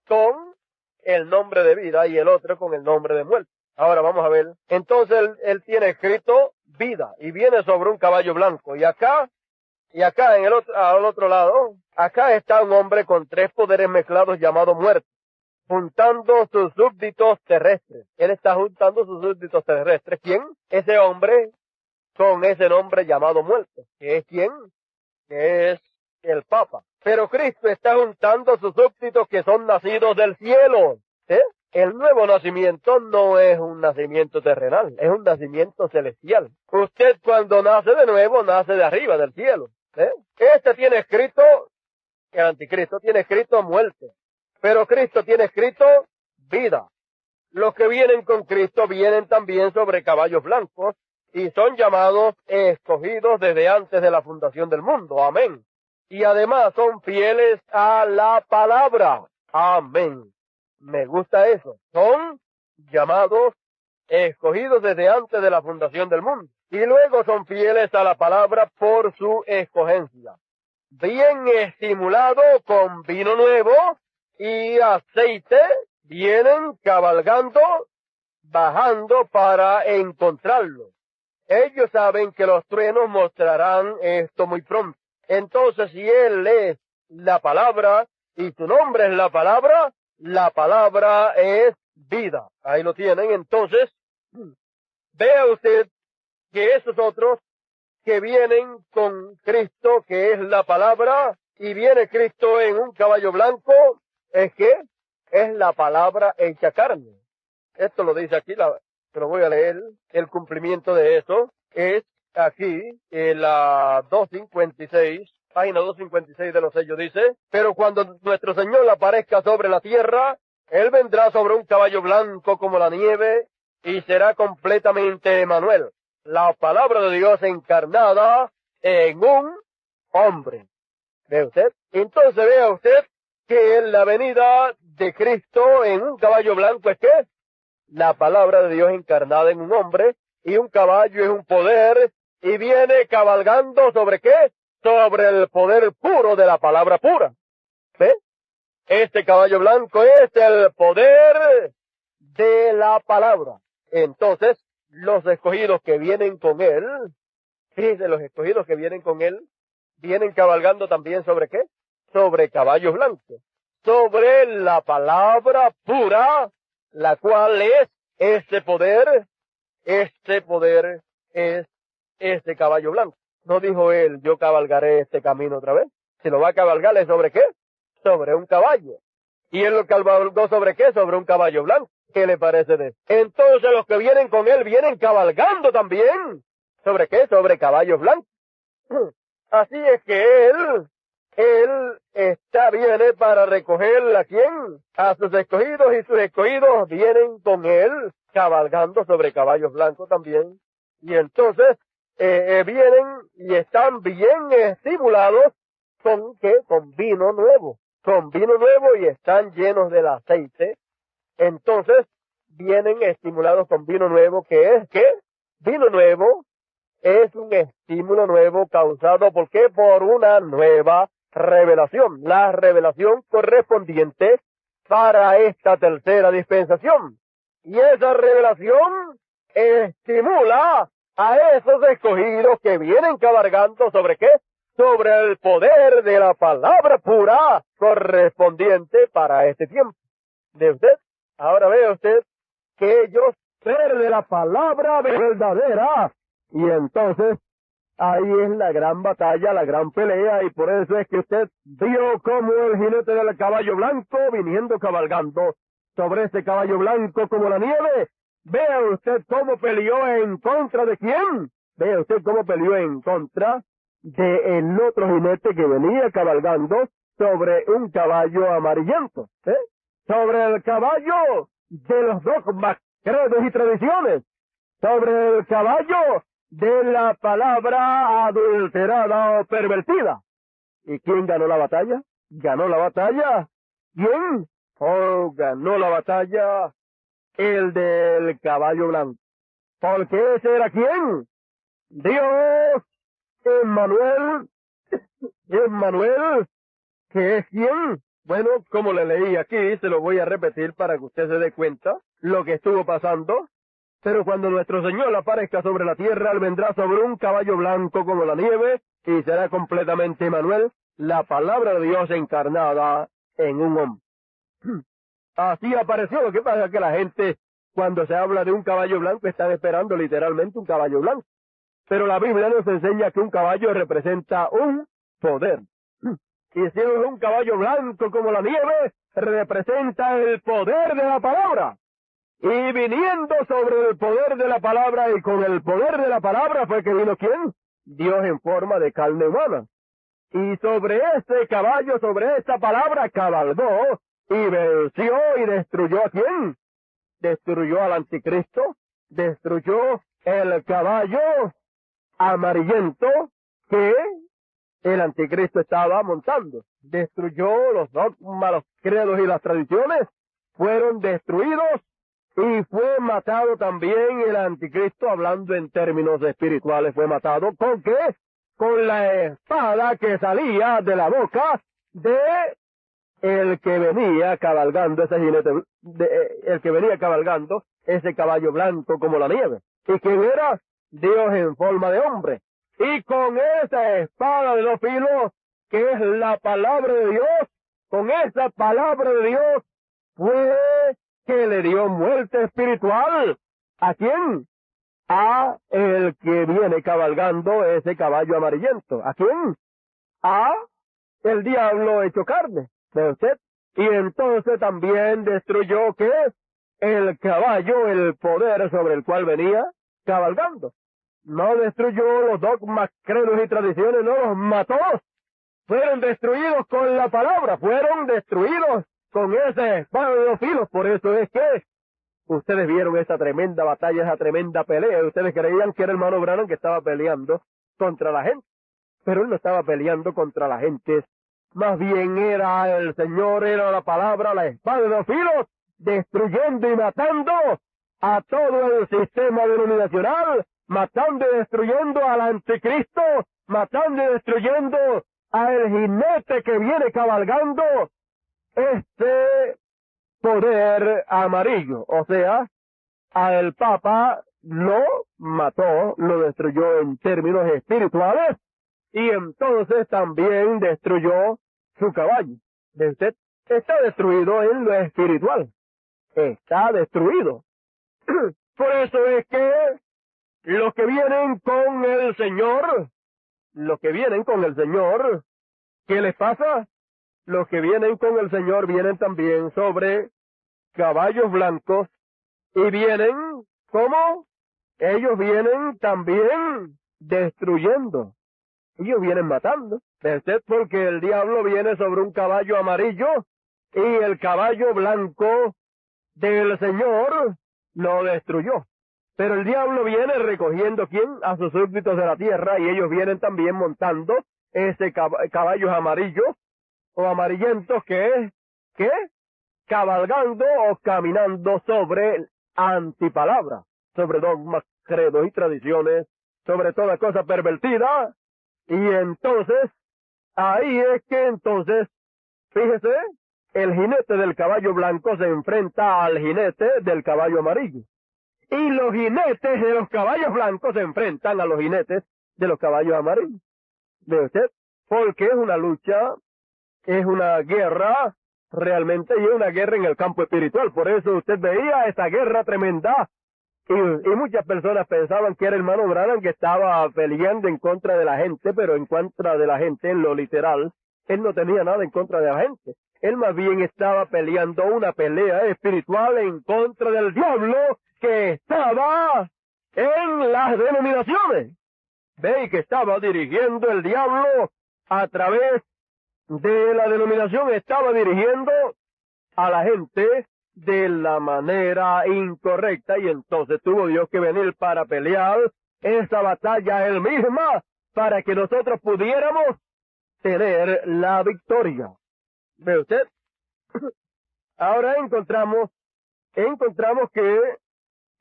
con el nombre de vida y el otro con el nombre de muerte. Ahora vamos a ver. Entonces él tiene escrito vida y viene sobre un caballo blanco. Y acá en al otro lado, acá está un hombre con tres poderes mezclados llamado muerte, juntando sus súbditos terrestres. Él está juntando sus súbditos terrestres. ¿Quién? Ese hombre con ese nombre llamado muerte. ¿Que es quién? Que es el Papa. Pero Cristo está juntando sus súbditos que son nacidos del cielo. ¿Eh? El nuevo nacimiento no es un nacimiento terrenal, es un nacimiento celestial. Usted cuando nace de nuevo, nace de arriba, del cielo. Este tiene escrito, el anticristo tiene escrito muerte, pero Cristo tiene escrito vida. Los que vienen con Cristo vienen también sobre caballos blancos y son llamados escogidos desde antes de la fundación del mundo. Amén. Y además son fieles a la palabra. Amén. Me gusta eso. Son llamados escogidos desde antes de la fundación del mundo. Y luego son fieles a la palabra por su escogencia. Bien estimulado con vino nuevo y aceite, vienen cabalgando, bajando para encontrarlo. Ellos saben que los truenos mostrarán esto muy pronto. Entonces, si Él es la palabra y su nombre es la palabra es vida. Ahí lo tienen. Entonces, vea usted que esos otros que vienen con Cristo, que es la palabra, y viene Cristo en un caballo blanco, ¿es qué? Es la palabra hecha carne. Esto lo dice aquí, te lo voy a leer, el cumplimiento de eso es aquí, en la 256, página 256 de los sellos, dice, pero cuando nuestro Señor aparezca sobre la tierra, Él vendrá sobre un caballo blanco como la nieve, y será completamente Emmanuel, la palabra de Dios encarnada en un hombre. ¿Ve usted? Entonces vea usted que en la venida de Cristo en un caballo blanco es ¿qué? La palabra de Dios encarnada en un hombre, y un caballo es un poder, y viene cabalgando ¿sobre qué? Sobre el poder puro de la palabra pura. ¿Ve? Este caballo blanco es el poder de la palabra. Entonces, los escogidos que vienen con él, fíjense, los escogidos que vienen con él, vienen cabalgando también ¿sobre qué? Sobre caballos blancos, sobre la palabra pura, la cual es este poder es este caballo blanco. No dijo él, yo cabalgaré este camino otra vez. Si lo va a cabalgar, ¿es sobre qué? Sobre un caballo. ¿Y él lo cabalgó sobre qué? Sobre un caballo blanco. ¿Qué le parece de eso? Entonces los que vienen con él vienen cabalgando también. ¿Sobre qué? Sobre caballos blancos. Así es que él viene para recoger ¿a quién? A sus escogidos, y sus escogidos vienen con él cabalgando sobre caballos blancos también. Y entonces vienen y están bien estimulados con ¿qué? Con vino nuevo. Con vino nuevo y están llenos del aceite. Entonces vienen estimulados con vino nuevo, que es ¿qué? Vino nuevo es un estímulo nuevo causado ¿por qué? Por una nueva revelación. La revelación correspondiente para esta tercera dispensación. Y esa revelación estimula a esos escogidos que vienen cabalgando ¿sobre qué? Sobre el poder de la palabra pura correspondiente para este tiempo. ¿De usted? Ahora vea usted que ellos pierden la palabra verdadera. Y entonces, ahí es la gran batalla, la gran pelea, y por eso es que usted vio como el jinete del caballo blanco viniendo cabalgando sobre ese caballo blanco como la nieve. Vea usted cómo peleó en contra de quién. Vea usted cómo peleó en contra de el otro jinete que venía cabalgando sobre un caballo amarillento, sobre el caballo de los dogmas, credos y tradiciones, sobre el caballo de la palabra adulterada o pervertida. ¿Y quién ganó la batalla? ¿Ganó la batalla? ¿Quién? Oh, ganó la batalla el del caballo blanco. Porque ese era ¿quién? Dios, Emmanuel, que es ¿quién? Bueno, como le leí aquí, se lo voy a repetir para que usted se dé cuenta lo que estuvo pasando. Pero cuando nuestro Señor aparezca sobre la tierra, Él vendrá sobre un caballo blanco como la nieve y será completamente Emmanuel, la palabra de Dios encarnada en un hombre. Así apareció. Lo que pasa es que la gente, cuando se habla de un caballo blanco, están esperando literalmente un caballo blanco. Pero la Biblia nos enseña que un caballo representa un poder. Y si es un caballo blanco como la nieve, representa el poder de la palabra. Y viniendo sobre el poder de la palabra y con el poder de la palabra fue que vino ¿quién? Dios en forma de carne humana. Y sobre ese caballo, sobre esa palabra, cabalgó y venció y destruyó ¿a quién? Destruyó al anticristo, destruyó el caballo amarillento que el anticristo estaba montando. Destruyó los dogmas, los credos y las tradiciones, fueron destruidos y fue matado también el anticristo, hablando en términos espirituales, fue matado. ¿Con qué? Con la espada que salía de la boca de el que venía cabalgando ese jinete, el que venía cabalgando ese caballo blanco como la nieve. ¿Y quién era? Dios en forma de hombre. Y con esa espada de dos filos, que es la palabra de Dios, con esa palabra de Dios, fue que le dio muerte espiritual. ¿A quién? A el que viene cabalgando ese caballo amarillento. ¿A quién? A el diablo hecho carne. ¿Ve usted? Y entonces también destruyó, ¿qué? El caballo, el poder sobre el cual venía cabalgando. No destruyó los dogmas, credos y tradiciones, no los mató. Fueron destruidos con la palabra, fueron destruidos con ese espada de dos filos. Por eso es que ustedes vieron esa tremenda batalla, esa tremenda pelea, y ustedes creían que era el hermano Branham que estaba peleando contra la gente. Pero él no estaba peleando contra la gente. Más bien era el Señor, era la palabra, la espada de dos filos, destruyendo y matando a todo el sistema denominacional, matando y destruyendo al anticristo, matando y destruyendo al jinete que viene cabalgando este poder amarillo. O sea, al Papa lo mató, lo destruyó en términos espirituales, y entonces también destruyó su caballo. ¿Ve usted? Está destruido en lo espiritual. Está destruido. Por eso es que los que vienen con el Señor, ¿qué les pasa? Los que vienen con el Señor vienen también sobre caballos blancos y vienen, ¿cómo? Ellos vienen también destruyendo. Ellos vienen matando. ¿Ve usted? Porque el diablo viene sobre un caballo amarillo y el caballo blanco del Señor lo destruyó. Pero el diablo viene recogiendo, ¿quién? A sus súbditos de la tierra, y ellos vienen también montando ese caballos amarillos o amarillentos que es, ¿qué? Cabalgando o caminando sobre antipalabra, sobre dogmas, credos y tradiciones, sobre toda cosa pervertida. Y entonces, ahí es que entonces, fíjese, el jinete del caballo blanco se enfrenta al jinete del caballo amarillo. Y los jinetes de los caballos blancos se enfrentan a los jinetes de los caballos amarillos. ¿Ve usted? Porque es una lucha, es una guerra realmente, y es una guerra en el campo espiritual. Por eso usted veía esa guerra tremenda. Y muchas personas pensaban que era el hermano Branham que estaba peleando en contra de la gente, pero en contra de la gente en lo literal. Él no tenía nada en contra de la gente. Él más bien estaba peleando una pelea espiritual en contra del diablo que estaba en las denominaciones. Ve, y que estaba dirigiendo el diablo a través de la denominación, estaba dirigiendo a la gente de la manera incorrecta, y entonces tuvo Dios que venir para pelear esa batalla él misma, para que nosotros pudiéramos tener la victoria. ¿Ve usted? Ahora encontramos que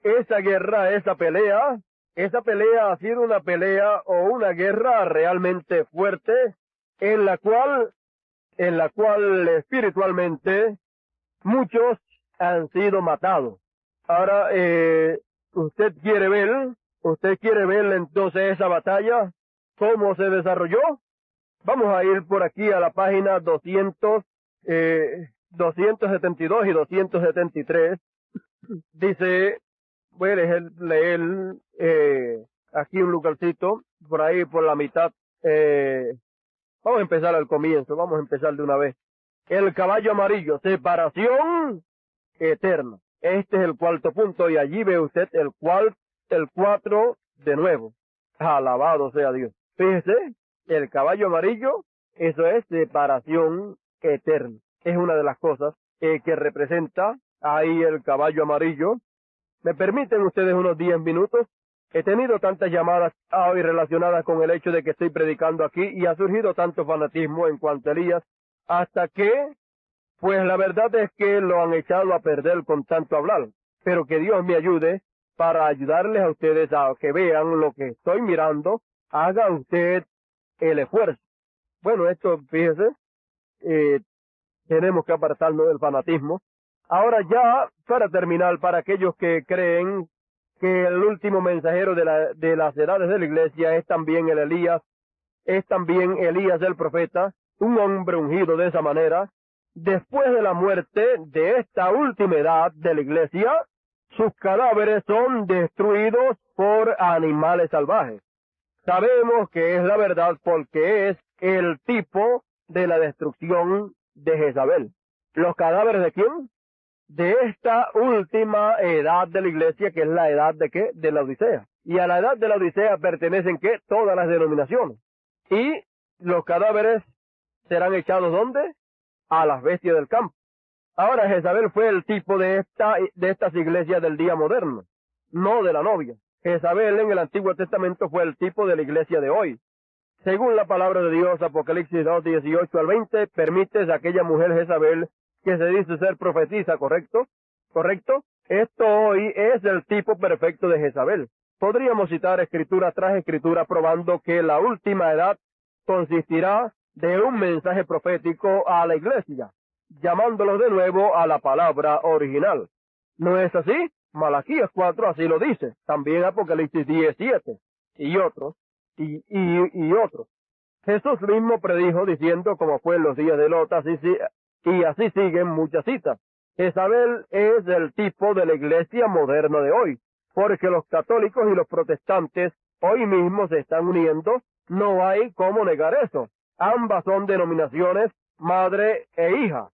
esa guerra, esa pelea ha sido una pelea o una guerra realmente fuerte, en la cual en la cual espiritualmente muchos han sido matados. Ahora, usted quiere ver entonces esa batalla, cómo se desarrolló. Vamos a ir por aquí a la página 272 y 273. Dice, voy a leer aquí un lugarcito, por ahí por la mitad. Vamos a empezar al comienzo, vamos a empezar de una vez. El caballo amarillo, separación eterna. Este es el cuarto punto y allí ve usted el 4 de nuevo. Alabado sea Dios. Fíjese, el caballo amarillo, eso es separación eterna. Es una de las cosas que representa ahí el caballo amarillo. ¿Me permiten ustedes unos 10 minutos? He tenido tantas llamadas hoy relacionadas con el hecho de que estoy predicando aquí y ha surgido tanto fanatismo en cuanto a Elías, hasta que, pues la verdad es que lo han echado a perder con tanto hablar. Pero que Dios me ayude para ayudarles a ustedes a que vean lo que estoy mirando. Haga usted el esfuerzo. Bueno, esto, fíjese, tenemos que apartarnos del fanatismo. Ahora ya, para terminar, para aquellos que creen que el último mensajero de las edades de la iglesia es también Elías el profeta, un hombre ungido de esa manera, después de la muerte de esta última edad de la iglesia, sus cadáveres son destruidos por animales salvajes. Sabemos que es la verdad porque es el tipo de la destrucción de Jezabel. ¿Los cadáveres de quién? De esta última edad de la iglesia, que es la edad de ¿qué? De la Odisea. Y a la edad de la Odisea pertenecen ¿qué? Todas las denominaciones. Y los cadáveres serán echados ¿dónde? A las bestias del campo. Ahora Jezabel fue el tipo de estas iglesias del día moderno, no de la novia. Jezabel en el Antiguo Testamento fue el tipo de la iglesia de hoy. Según la palabra de Dios, Apocalipsis 2, 18 al 20, permites a aquella mujer Jezabel que se dice ser profetisa, ¿correcto? ¿Correcto? Esto hoy es el tipo perfecto de Jezabel. Podríamos citar escritura tras escritura probando que la última edad consistirá de un mensaje profético a la iglesia, llamándolos de nuevo a la palabra original. ¿No es así? Malaquías 4 así lo dice, también Apocalipsis 17, y otros, y otros. Jesús mismo predijo diciendo como fue en los días de Lot, y así siguen muchas citas. Jezabel es el tipo de la iglesia moderna de hoy, porque los católicos y los protestantes hoy mismo se están uniendo, no hay cómo negar eso. Ambas son denominaciones madre e hija.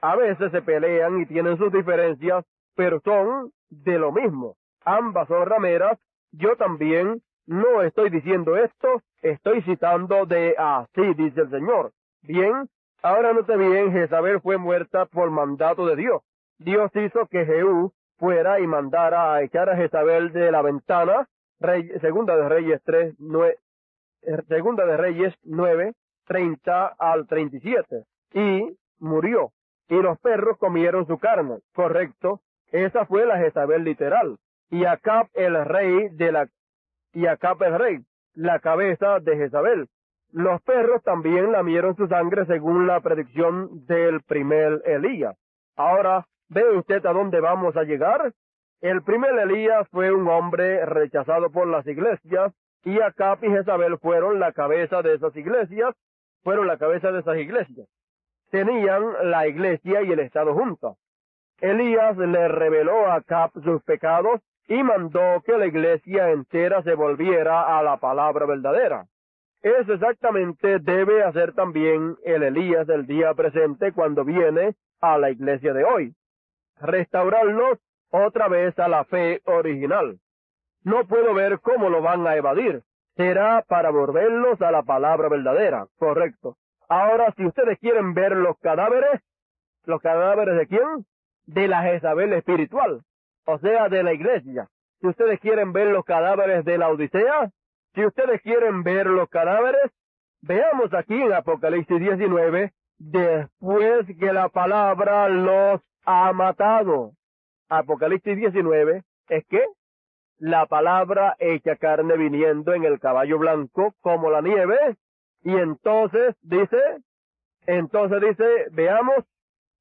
A veces se pelean y tienen sus diferencias, pero son de lo mismo. Ambas son rameras. Yo también no estoy diciendo esto, estoy citando de así dice el Señor. Bien, ahora note bien, Jezabel fue muerta por mandato de Dios. Dios hizo que Jehú fuera y mandara a echar a Jezabel de la ventana, Segunda de Reyes 9, 30 al 37, y murió. Y los perros comieron su carne, correcto. Esa fue la Jezabel literal. Y Acab el rey, la cabeza de Jezabel. Los perros también lamieron su sangre según la predicción del primer Elías. Ahora, ¿ve usted a dónde vamos a llegar? El primer Elías fue un hombre rechazado por las iglesias, y Acab y Jezabel fueron la cabeza de esas iglesias, Tenían la iglesia y el Estado juntos. Elías le reveló a Acab sus pecados y mandó que la iglesia entera se volviera a la palabra verdadera. Eso exactamente debe hacer también el Elías del día presente cuando viene a la iglesia de hoy. Restaurarlos otra vez a la fe original. No puedo ver cómo lo van a evadir. Será para volverlos a la palabra verdadera, correcto. Ahora, si ustedes quieren ver ¿los cadáveres de quién? De la Jezabel espiritual, o sea, de la iglesia. Si ustedes quieren ver los cadáveres de la Odisea, si ustedes quieren ver los cadáveres, veamos aquí en Apocalipsis 19, después que la palabra los ha matado. Apocalipsis 19 es que la palabra hecha carne viniendo en el caballo blanco como la nieve, y entonces dice Entonces dice, veamos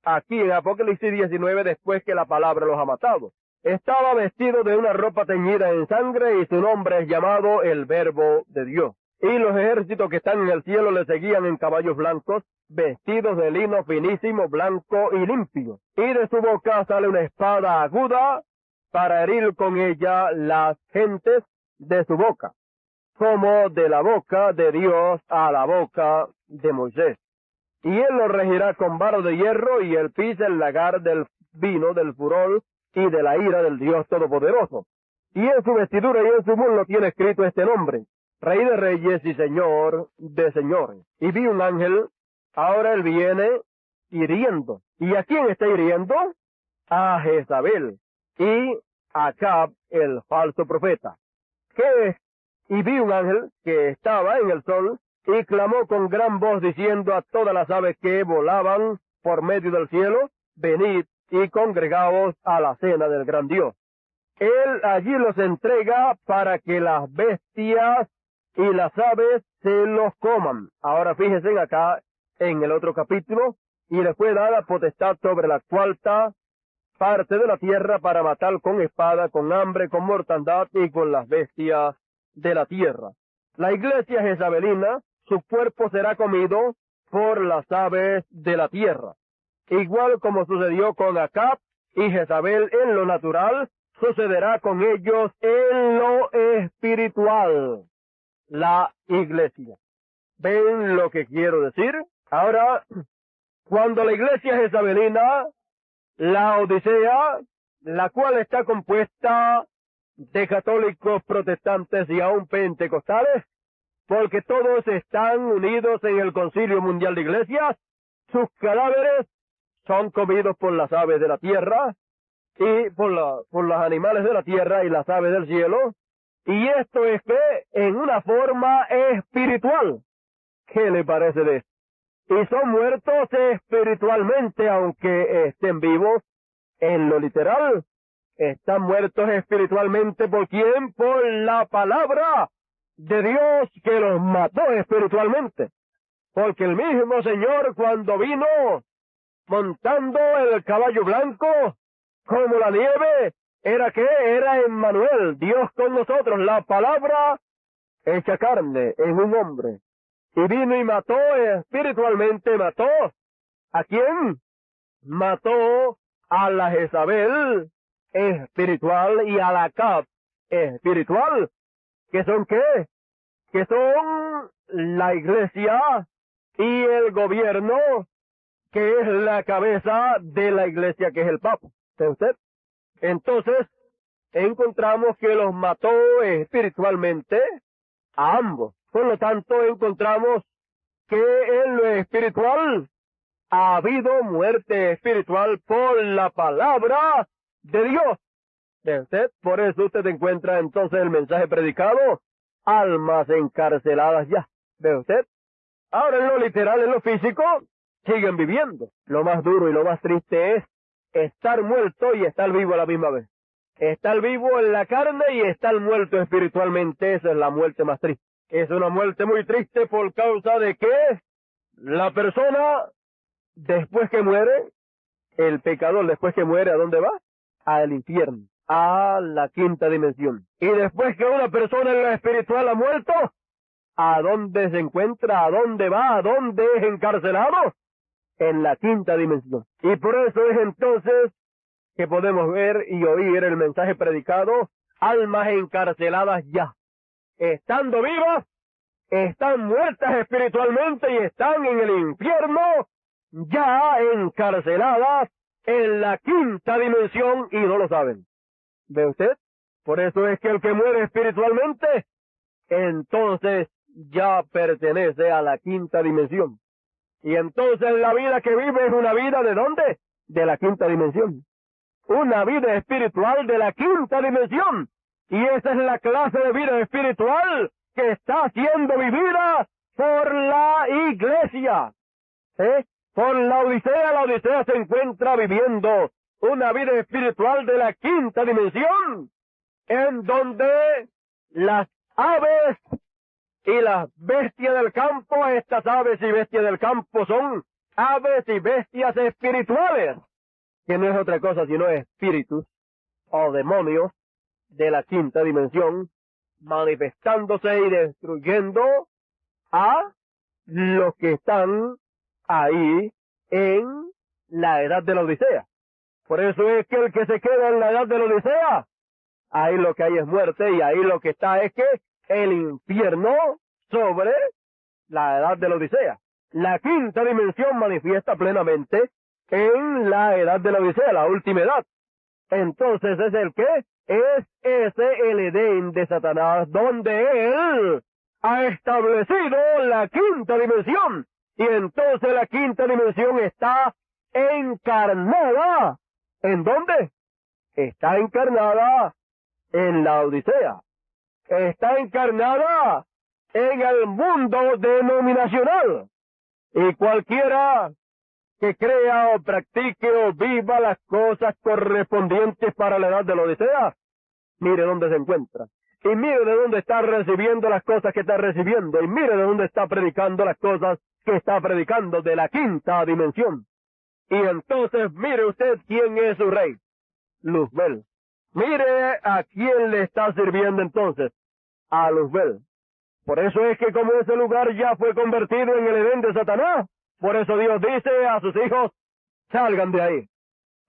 aquí en Apocalipsis 19, después que la palabra los ha matado. Estaba vestido de una ropa teñida en sangre y su nombre es llamado el Verbo de Dios. Y los ejércitos que están en el cielo le seguían en caballos blancos, vestidos de lino finísimo, blanco y limpio. Y de su boca sale una espada aguda para herir con ella las gentes de su boca, como de la boca de Dios a la boca de Moisés. Y él lo regirá con vara de hierro, y él pisa el lagar del vino del furor y de la ira del Dios Todopoderoso. Y en su vestidura y en su muslo tiene escrito este nombre: Rey de Reyes y Señor de Señores. Y vi un ángel, ahora él viene hiriendo. ¿Y a quién está hiriendo? A Jezabel y a Acab, el falso profeta. ¿Qué es? Y vi un ángel que estaba en el sol, y clamó con gran voz diciendo a todas las aves que volaban por medio del cielo: venid y congregaos a la cena del gran Dios. Él allí los entrega para que las bestias y las aves se los coman. Ahora fíjense acá en el otro capítulo, y le fue dada potestad sobre la cuarta parte de la tierra para matar con espada, con hambre, con mortandad y con las bestias de la tierra. La iglesia jezabelina, su cuerpo será comido por las aves de la tierra. Igual como sucedió con Acab y Jezabel en lo natural, sucederá con ellos en lo espiritual, la iglesia. ¿Ven lo que quiero decir? Ahora, cuando la iglesia jezabelina, la Odisea, la cual está compuesta de católicos, protestantes y aún pentecostales, porque todos están unidos en el Concilio Mundial de Iglesias, sus cadáveres son comidos por las aves de la tierra y por los animales de la tierra y las aves del cielo, y esto es que en una forma espiritual. ¿Qué le parece de esto? Y son muertos espiritualmente, aunque estén vivos en lo literal. Están muertos espiritualmente. ¿Por quién? Por la palabra de Dios que los mató espiritualmente. Porque el mismo Señor, cuando vino montando el caballo blanco como la nieve, ¿era qué? Era Emmanuel, Dios con nosotros, la palabra hecha carne en un hombre. Y vino y mató espiritualmente. ¿Mató a quién? Mató a la Jezabel espiritual y a la Acab espiritual. ¿Qué son qué? Que son la iglesia y el gobierno, que es la cabeza de la iglesia, que es el Papa. ¿Sabe usted? Entonces, encontramos que los mató espiritualmente a ambos. Por lo tanto, encontramos que en lo espiritual ha habido muerte espiritual por la palabra de Dios. ¿Ve usted? Por eso usted encuentra entonces el mensaje predicado: almas encarceladas ya. ¿Ve usted? Ahora en lo literal, en lo físico, siguen viviendo. Lo más duro y lo más triste es estar muerto y estar vivo a la misma vez. Estar vivo en la carne y estar muerto espiritualmente. Esa es la muerte más triste. Es una muerte muy triste por causa de que la persona, después que muere, el pecador después que muere, ¿a dónde va? Al infierno, a la quinta dimensión. Y después que una persona en lo espiritual ha muerto, ¿a dónde se encuentra? ¿A dónde va? ¿A dónde es encarcelado? En la quinta dimensión. Y por eso es entonces que podemos ver y oír el mensaje predicado: almas encarceladas ya. Estando vivas, están muertas espiritualmente y están en el infierno, ya encarceladas en la quinta dimensión y no lo saben. ¿Ve usted? Por eso es que el que muere espiritualmente, entonces ya pertenece a la quinta dimensión. Y entonces la vida que vive es una vida ¿de dónde? De la quinta dimensión. Una vida espiritual de la quinta dimensión. Y esa es la clase de vida espiritual que está siendo vivida por la iglesia. Por la Odisea se encuentra viviendo una vida espiritual de la quinta dimensión, en donde las aves y las bestias del campo, estas aves y bestias del campo son aves y bestias espirituales, que no es otra cosa sino espíritus o demonios de la quinta dimensión, manifestándose y destruyendo a los que están ahí en la edad de la Odisea. Por eso es que el que se queda en la edad de la Odisea, ahí lo que hay es muerte, y ahí lo que está es que el infierno sobre la edad de la Odisea. La quinta dimensión manifiesta plenamente en la edad de la Odisea, la última edad. Entonces es el que es ese el Edén de Satanás, donde él ha establecido la quinta dimensión. Y entonces la quinta dimensión está encarnada. ¿En dónde? Está encarnada en la Odisea. Está encarnada en el mundo denominacional. Y cualquiera que crea o practique o viva las cosas correspondientes para la edad de la Odisea, mire dónde se encuentra. Y mire de dónde está recibiendo las cosas que está recibiendo. Y mire de dónde está predicando las cosas que está predicando, de la quinta dimensión. Y entonces mire usted quién es su rey. Luzbel. Mire a quién le está sirviendo entonces. A Luzbel. Por eso es que como ese lugar ya fue convertido en el Edén de Satanás, por eso Dios dice a sus hijos, salgan de ahí.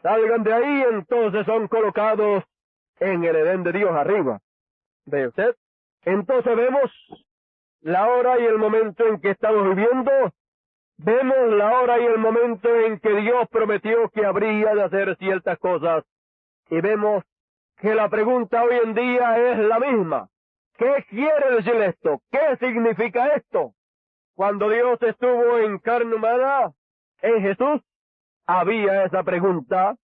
Salgan de ahí, entonces son colocados en el Edén de Dios arriba. ¿Ve usted? Entonces vemos la hora y el momento en que estamos viviendo. Vemos la hora y el momento en que Dios prometió que habría de hacer ciertas cosas. Y vemos que la pregunta hoy en día es la misma. ¿Qué quiere decir esto? ¿Qué significa esto? Cuando Dios estuvo en carne humana, en Jesús, había esa pregunta,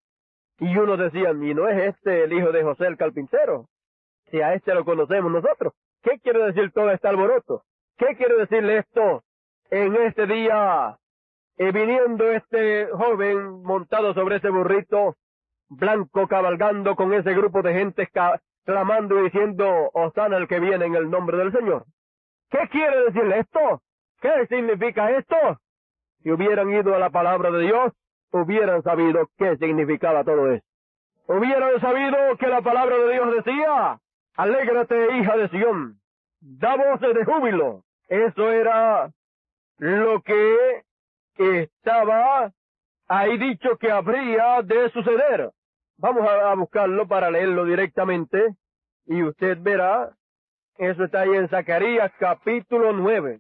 y uno decía, ¿y no es este el hijo de José el carpintero? Si a este lo conocemos nosotros. ¿Qué quiere decir todo este alboroto? ¿Qué quiere decirle esto en este día? Viniendo este joven montado sobre ese burrito blanco, cabalgando con ese grupo de gente clamando y diciendo, Hosana el que viene en el nombre del Señor. ¿Qué quiere decirle esto? ¿Qué significa esto? Si hubieran ido a la palabra de Dios, hubieran sabido qué significaba todo esto. Hubieran sabido que la palabra de Dios decía, alégrate, hija de Sión, da voces de júbilo. Eso era lo que estaba ahí dicho que habría de suceder. Vamos a buscarlo para leerlo directamente, y usted verá, eso está ahí en Zacarías capítulo 9.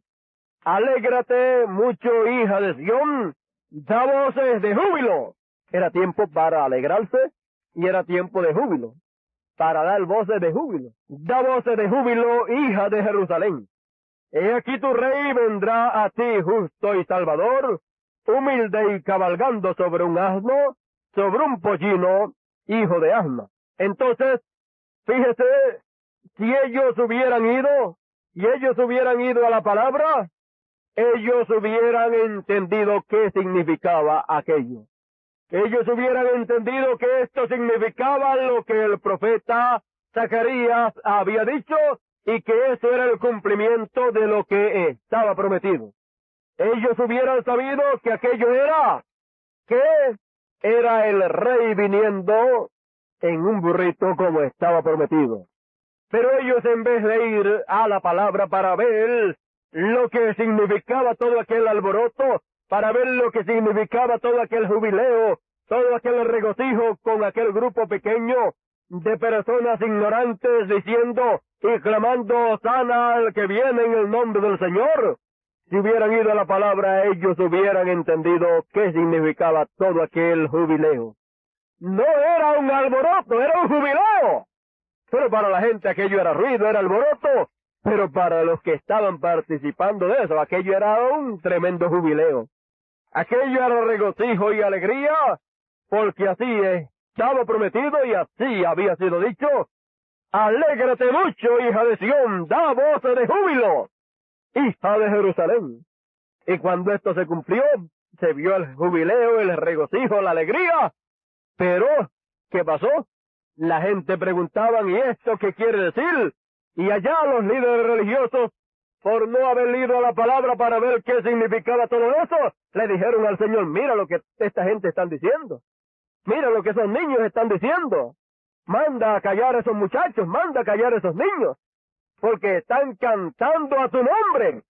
Alégrate mucho, hija de Sión, da voces de júbilo. Era tiempo para alegrarse y era tiempo de júbilo, para dar voces de júbilo. Da voces de júbilo, hija de Jerusalén. He aquí tu rey vendrá a ti justo y salvador, humilde y cabalgando sobre un asno, sobre un pollino, hijo de asna. Entonces, fíjese, si ellos hubieran ido, y ellos hubieran ido a la palabra, ellos hubieran entendido qué significaba aquello. Ellos hubieran entendido que esto significaba lo que el profeta Zacarías había dicho, y que eso era el cumplimiento de lo que estaba prometido. Ellos hubieran sabido que aquello era el rey viniendo en un burrito como estaba prometido. Pero ellos, en vez de ir a la palabra para ver lo que significaba todo aquel alboroto, para ver lo que significaba todo aquel jubileo, todo aquel regocijo con aquel grupo pequeño de personas ignorantes diciendo y clamando Hosana al que viene en el nombre del Señor, si hubieran ido a la palabra, ellos hubieran entendido qué significaba todo aquel jubileo. No era un alboroto, era un jubileo. Pero para la gente aquello era ruido, era alboroto. Pero para los que estaban participando de eso, aquello era un tremendo jubileo. Aquello era regocijo y alegría, porque así estaba prometido y así había sido dicho. Alégrate mucho, hija de Sión, da voces de júbilo, hija de Jerusalén. Y cuando esto se cumplió, se vio el jubileo, el regocijo, la alegría. Pero, ¿qué pasó? La gente preguntaban, ¿y esto qué quiere decir? Y allá los líderes religiosos por no haber leído la palabra para ver qué significaba todo eso, le dijeron al Señor, mira lo que esta gente están diciendo. Mira lo que esos niños están diciendo. Manda a callar a esos muchachos, manda a callar a esos niños, porque están cantando a tu nombre.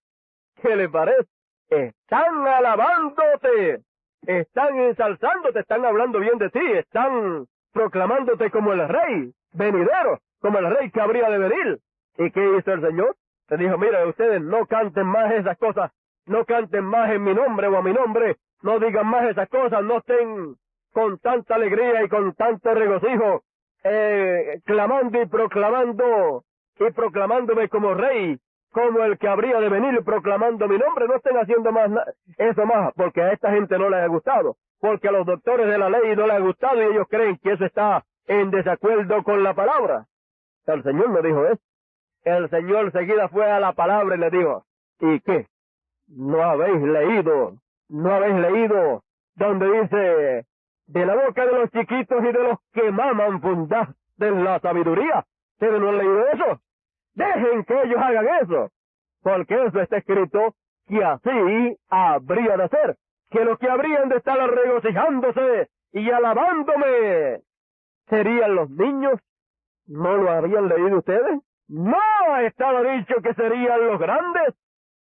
¿Qué les parece? Están alabándote, están ensalzándote, están hablando bien de ti, están proclamándote como el rey venidero, como el rey que habría de venir. ¿Y qué hizo el Señor? Le dijo, mira, ustedes no canten más esas cosas, no canten más en mi nombre o a mi nombre, no digan más esas cosas, no estén con tanta alegría y con tanto regocijo, clamando y proclamándome como rey, como el que habría de venir proclamando mi nombre. No estén haciendo más eso más, porque a esta gente no les ha gustado, porque a los doctores de la ley no les ha gustado y ellos creen que eso está en desacuerdo con la palabra. El Señor no dijo eso. El Señor seguida fue a la palabra y le dijo, ¿y qué? ¿No habéis leído donde dice, de la boca de los chiquitos y de los que maman fundas de la sabiduría? ¿Ustedes no han leído eso? Dejen que ellos hagan eso, porque eso está escrito que así habría de ser, que los que habrían de estar regocijándose y alabándome serían los niños. ¿No lo habían leído ustedes? No estaba dicho que serían los grandes,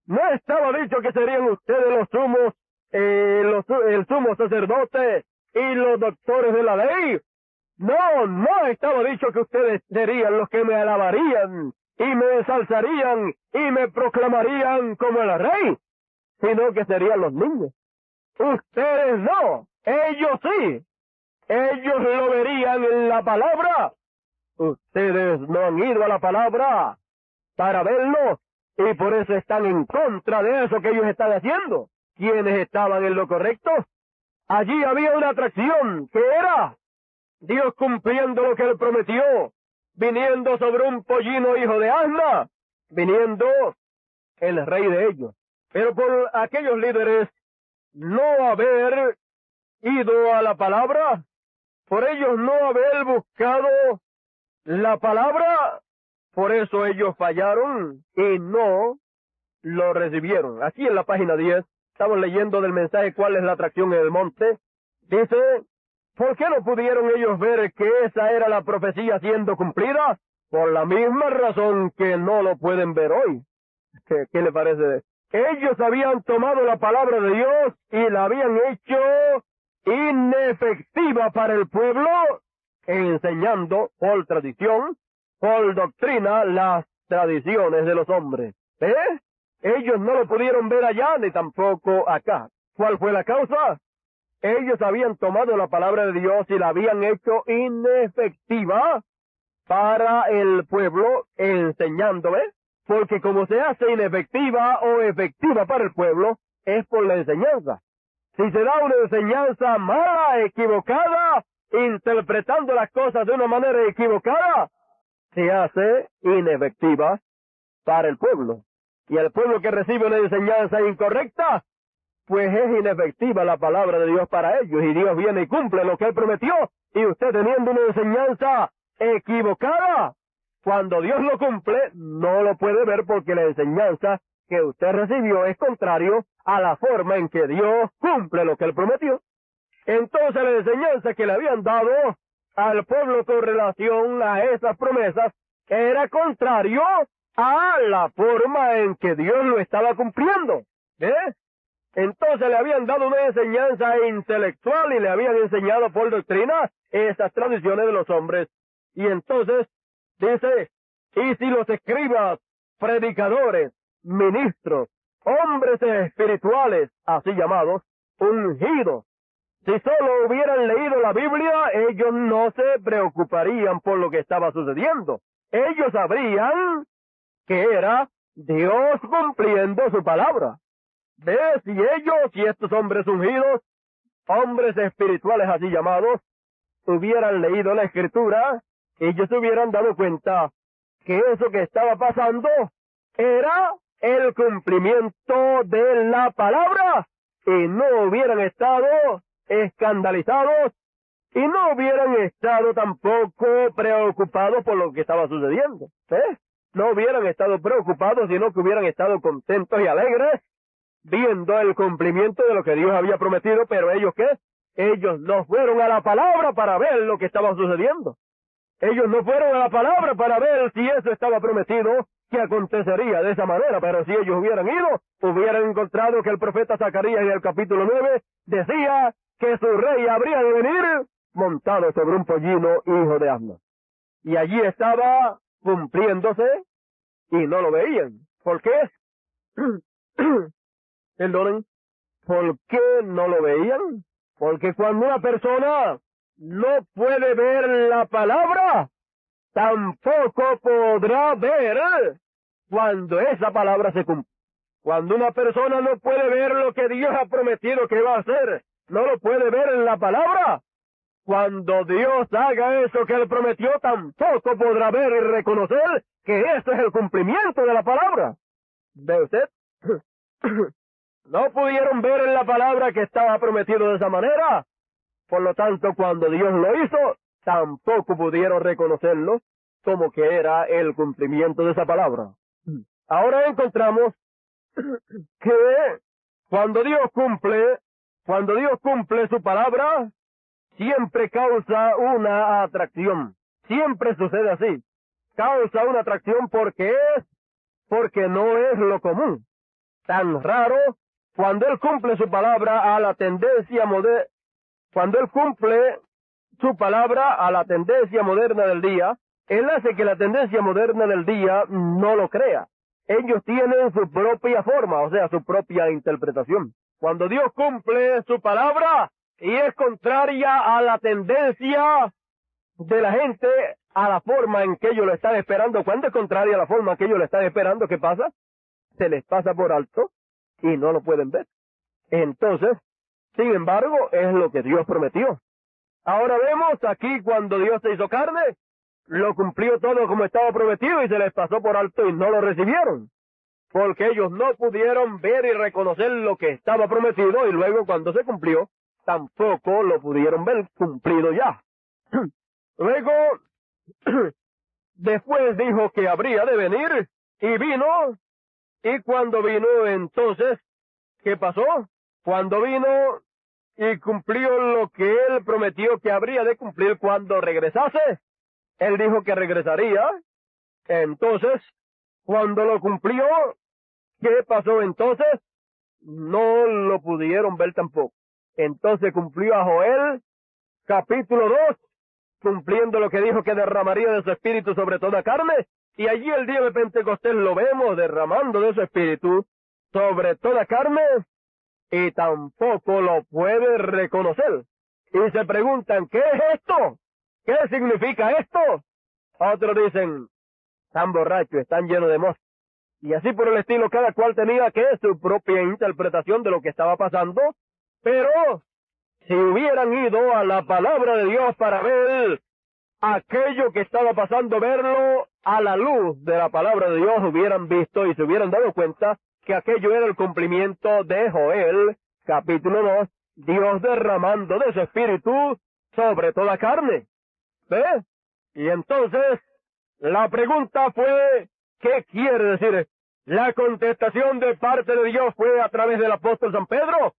no estaba dicho que serían ustedes los sumos, el sumo sacerdote y los doctores de la ley. No estaba dicho que ustedes serían los que me alabarían y me ensalzarían y me proclamarían como el rey, sino que serían los niños. Ustedes no, ellos sí, ellos lo verían en la palabra. Ustedes no han ido a la palabra para verlo y por eso están en contra de eso que ellos están haciendo. ¿Quiénes estaban en lo correcto? Allí había una atracción que era Dios cumpliendo lo que Él prometió, viniendo sobre un pollino hijo de asna, viniendo el rey de ellos. Pero por aquellos líderes no haber ido a la palabra, por ellos no haber buscado la palabra, por eso ellos fallaron y no lo recibieron. Aquí en la página 10, estamos leyendo del mensaje ¿Cuál es la atracción en el monte? Dice, ¿por qué no pudieron ellos ver que esa era la profecía siendo cumplida? Por la misma razón que no lo pueden ver hoy. ¿Qué le parece? Ellos habían tomado la palabra de Dios y la habían hecho inefectiva para el pueblo, enseñando por tradición, por doctrina, las tradiciones de los hombres. Ellos no lo pudieron ver allá ni tampoco acá. ¿Cuál fue la causa? Ellos habían tomado la palabra de Dios y la habían hecho inefectiva para el pueblo, enseñándole, porque como se hace inefectiva o efectiva para el pueblo, es por la enseñanza. Si se da una enseñanza mala, equivocada, interpretando las cosas de una manera equivocada, se hace inefectiva para el pueblo. Y el pueblo que recibe una enseñanza incorrecta, pues es inefectiva la palabra de Dios para ellos, y Dios viene y cumple lo que Él prometió, y usted teniendo una enseñanza equivocada, cuando Dios lo cumple, no lo puede ver porque la enseñanza que usted recibió es contrario a la forma en que Dios cumple lo que Él prometió. Entonces la enseñanza que le habían dado al pueblo con relación a esas promesas era contrario a la forma en que Dios lo estaba cumpliendo. Entonces le habían dado una enseñanza intelectual y le habían enseñado por doctrina esas tradiciones de los hombres. Y entonces dice, y si los escribas, predicadores, ministros, hombres espirituales, así llamados, ungidos, si solo hubieran leído la Biblia, ellos no se preocuparían por lo que estaba sucediendo. Ellos sabrían que era Dios cumpliendo su palabra. ¿Ves? Si ellos y estos hombres ungidos, hombres espirituales así llamados, hubieran leído la Escritura, ellos se hubieran dado cuenta que eso que estaba pasando era el cumplimiento de la palabra, y no hubieran estado escandalizados y no hubieran estado tampoco preocupados por lo que estaba sucediendo. no hubieran estado preocupados, sino que hubieran estado contentos y alegres, viendo el cumplimiento de lo que Dios había prometido. Pero ellos, ¿qué? Ellos no fueron a la palabra para ver lo que estaba sucediendo. Ellos no fueron a la palabra para ver si eso estaba prometido, que acontecería de esa manera. Pero si ellos hubieran ido, hubieran encontrado que el profeta Zacarías en el capítulo 9 decía que su rey habría de venir montado sobre un pollino, hijo de asno. Y allí estaba cumpliéndose y no lo veían. ¿Por qué? Perdonen. ¿Por qué no lo veían? Porque cuando una persona no puede ver la palabra, tampoco podrá ver cuando esa palabra se cumple. Cuando una persona no puede ver lo que Dios ha prometido que va a hacer, no lo puede ver en la palabra, cuando Dios haga eso que Él prometió, tampoco podrá ver y reconocer que eso es el cumplimiento de la palabra. ¿Ve usted? No pudieron ver en la palabra que estaba prometido de esa manera. Por lo tanto, cuando Dios lo hizo, tampoco pudieron reconocerlo como que era el cumplimiento de esa palabra. Ahora encontramos que cuando Dios cumple su palabra, siempre causa una atracción. Siempre sucede así. Causa una atracción porque no es lo común. Tan raro, cuando Él cumple su palabra a la tendencia moderna, cuando Él cumple su palabra a la tendencia moderna del día, Él hace que la tendencia moderna del día no lo crea. Ellos tienen su propia forma, o sea, su propia interpretación. Cuando Dios cumple su palabra y es contraria a la tendencia de la gente, a la forma en que ellos lo están esperando, cuando es contraria a la forma en que ellos lo están esperando, ¿qué pasa? Se les pasa por alto y no lo pueden ver. Entonces, sin embargo, es lo que Dios prometió. Ahora vemos aquí cuando Dios se hizo carne, lo cumplió todo como estaba prometido y se les pasó por alto y no lo recibieron. Porque ellos no pudieron ver y reconocer lo que estaba prometido y luego cuando se cumplió, tampoco lo pudieron ver cumplido ya. Luego, después dijo que habría de venir y vino. Y cuando vino, entonces, ¿qué pasó? Cuando vino y cumplió lo que Él prometió que habría de cumplir cuando regresase, Él dijo que regresaría. Entonces, cuando lo cumplió, ¿qué pasó entonces? No lo pudieron ver tampoco. Entonces cumplió a Joel, capítulo 2, cumpliendo lo que dijo que derramaría de su espíritu sobre toda carne, y allí el día de Pentecostés lo vemos derramando de su espíritu sobre toda carne, y tampoco lo puede reconocer. Y se preguntan, ¿qué es esto? ¿Qué significa esto? Otros dicen, están borrachos, están llenos de mosto. Y así por el estilo, cada cual tenía que su propia interpretación de lo que estaba pasando, pero si hubieran ido a la palabra de Dios para ver aquello que estaba pasando, verlo a la luz de la palabra de Dios, hubieran visto y se hubieran dado cuenta que aquello era el cumplimiento de Joel, capítulo 2, Dios derramando de su espíritu sobre toda carne. ¿Ves? Y entonces, la pregunta fue, ¿qué quiere decir? La contestación de parte de Dios fue a través del apóstol San Pedro.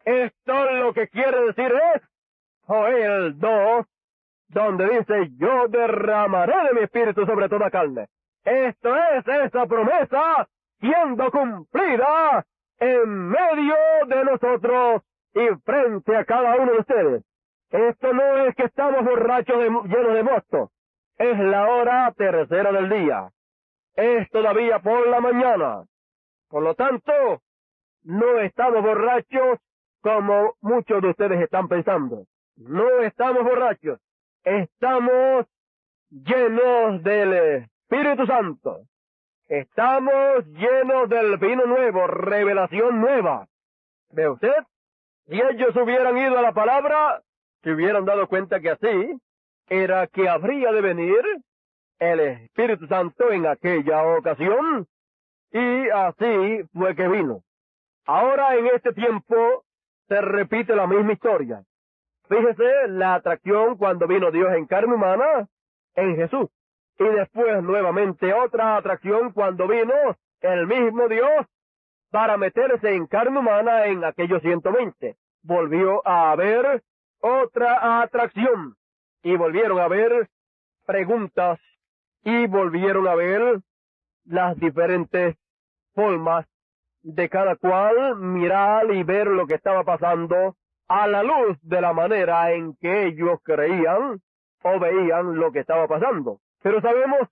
Esto lo que quiere decir es Joel 2, donde dice, yo derramaré de mi espíritu sobre toda carne. Esto es esa promesa siendo cumplida en medio de nosotros y frente a cada uno de ustedes. Esto no es que estamos borrachos llenos de mosto. Es la hora tercera del día. Es todavía por la mañana. Por lo tanto, no estamos borrachos como muchos de ustedes están pensando. No estamos borrachos. Estamos llenos del Espíritu Santo. Estamos llenos del vino nuevo, revelación nueva. ¿Ve usted? Si ellos hubieran ido a la palabra, se hubieran dado cuenta que así era que habría de venir el Espíritu Santo en aquella ocasión, y así fue que vino. Ahora en este tiempo se repite la misma historia. Fíjese la atracción cuando vino Dios en carne humana en Jesús. Y después nuevamente otra atracción cuando vino el mismo Dios para meterse en carne humana en aquellos 120. Volvió a haber otra atracción. Y volvieron a haber preguntas. Y volvieron a ver las diferentes formas de cada cual mirar y ver lo que estaba pasando a la luz de la manera en que ellos creían o veían lo que estaba pasando. Pero sabemos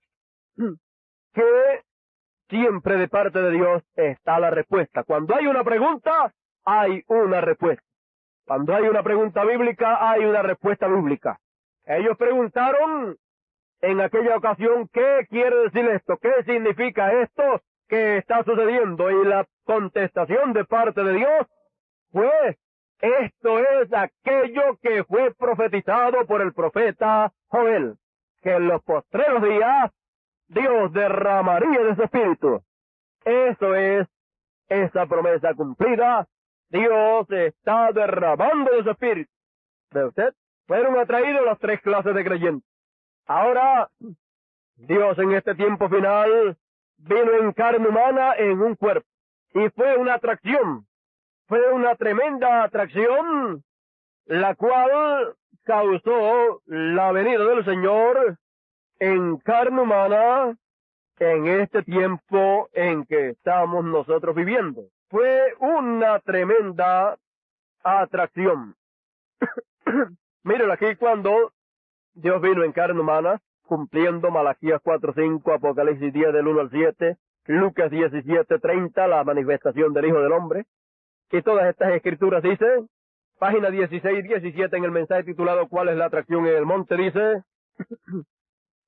que siempre de parte de Dios está la respuesta. Cuando hay una pregunta, hay una respuesta. Cuando hay una pregunta bíblica, hay una respuesta bíblica. Ellos preguntaron en aquella ocasión, ¿qué quiere decir esto? ¿Qué significa esto que está sucediendo? Y la contestación de parte de Dios fue, esto es aquello que fue profetizado por el profeta Joel, que en los postreros días Dios derramaría de su espíritu. Eso es esa promesa cumplida. Dios está derramando de su espíritu. ¿Ve usted? Fueron atraídos las tres clases de creyentes. Ahora, Dios en este tiempo final vino en carne humana en un cuerpo. Y fue una atracción. Fue una tremenda atracción, la cual causó la venida del Señor en carne humana en este tiempo en que estamos nosotros viviendo. Fue una tremenda atracción. Miren aquí cuando Dios vino en carne humana, cumpliendo Malaquías 4:5, Apocalipsis 10 del 1 al 7, Lucas 17:30, la manifestación del Hijo del Hombre. Y todas estas escrituras dicen, página 16 y 17 en el mensaje titulado ¿Cuál es la atracción en el monte? Dice,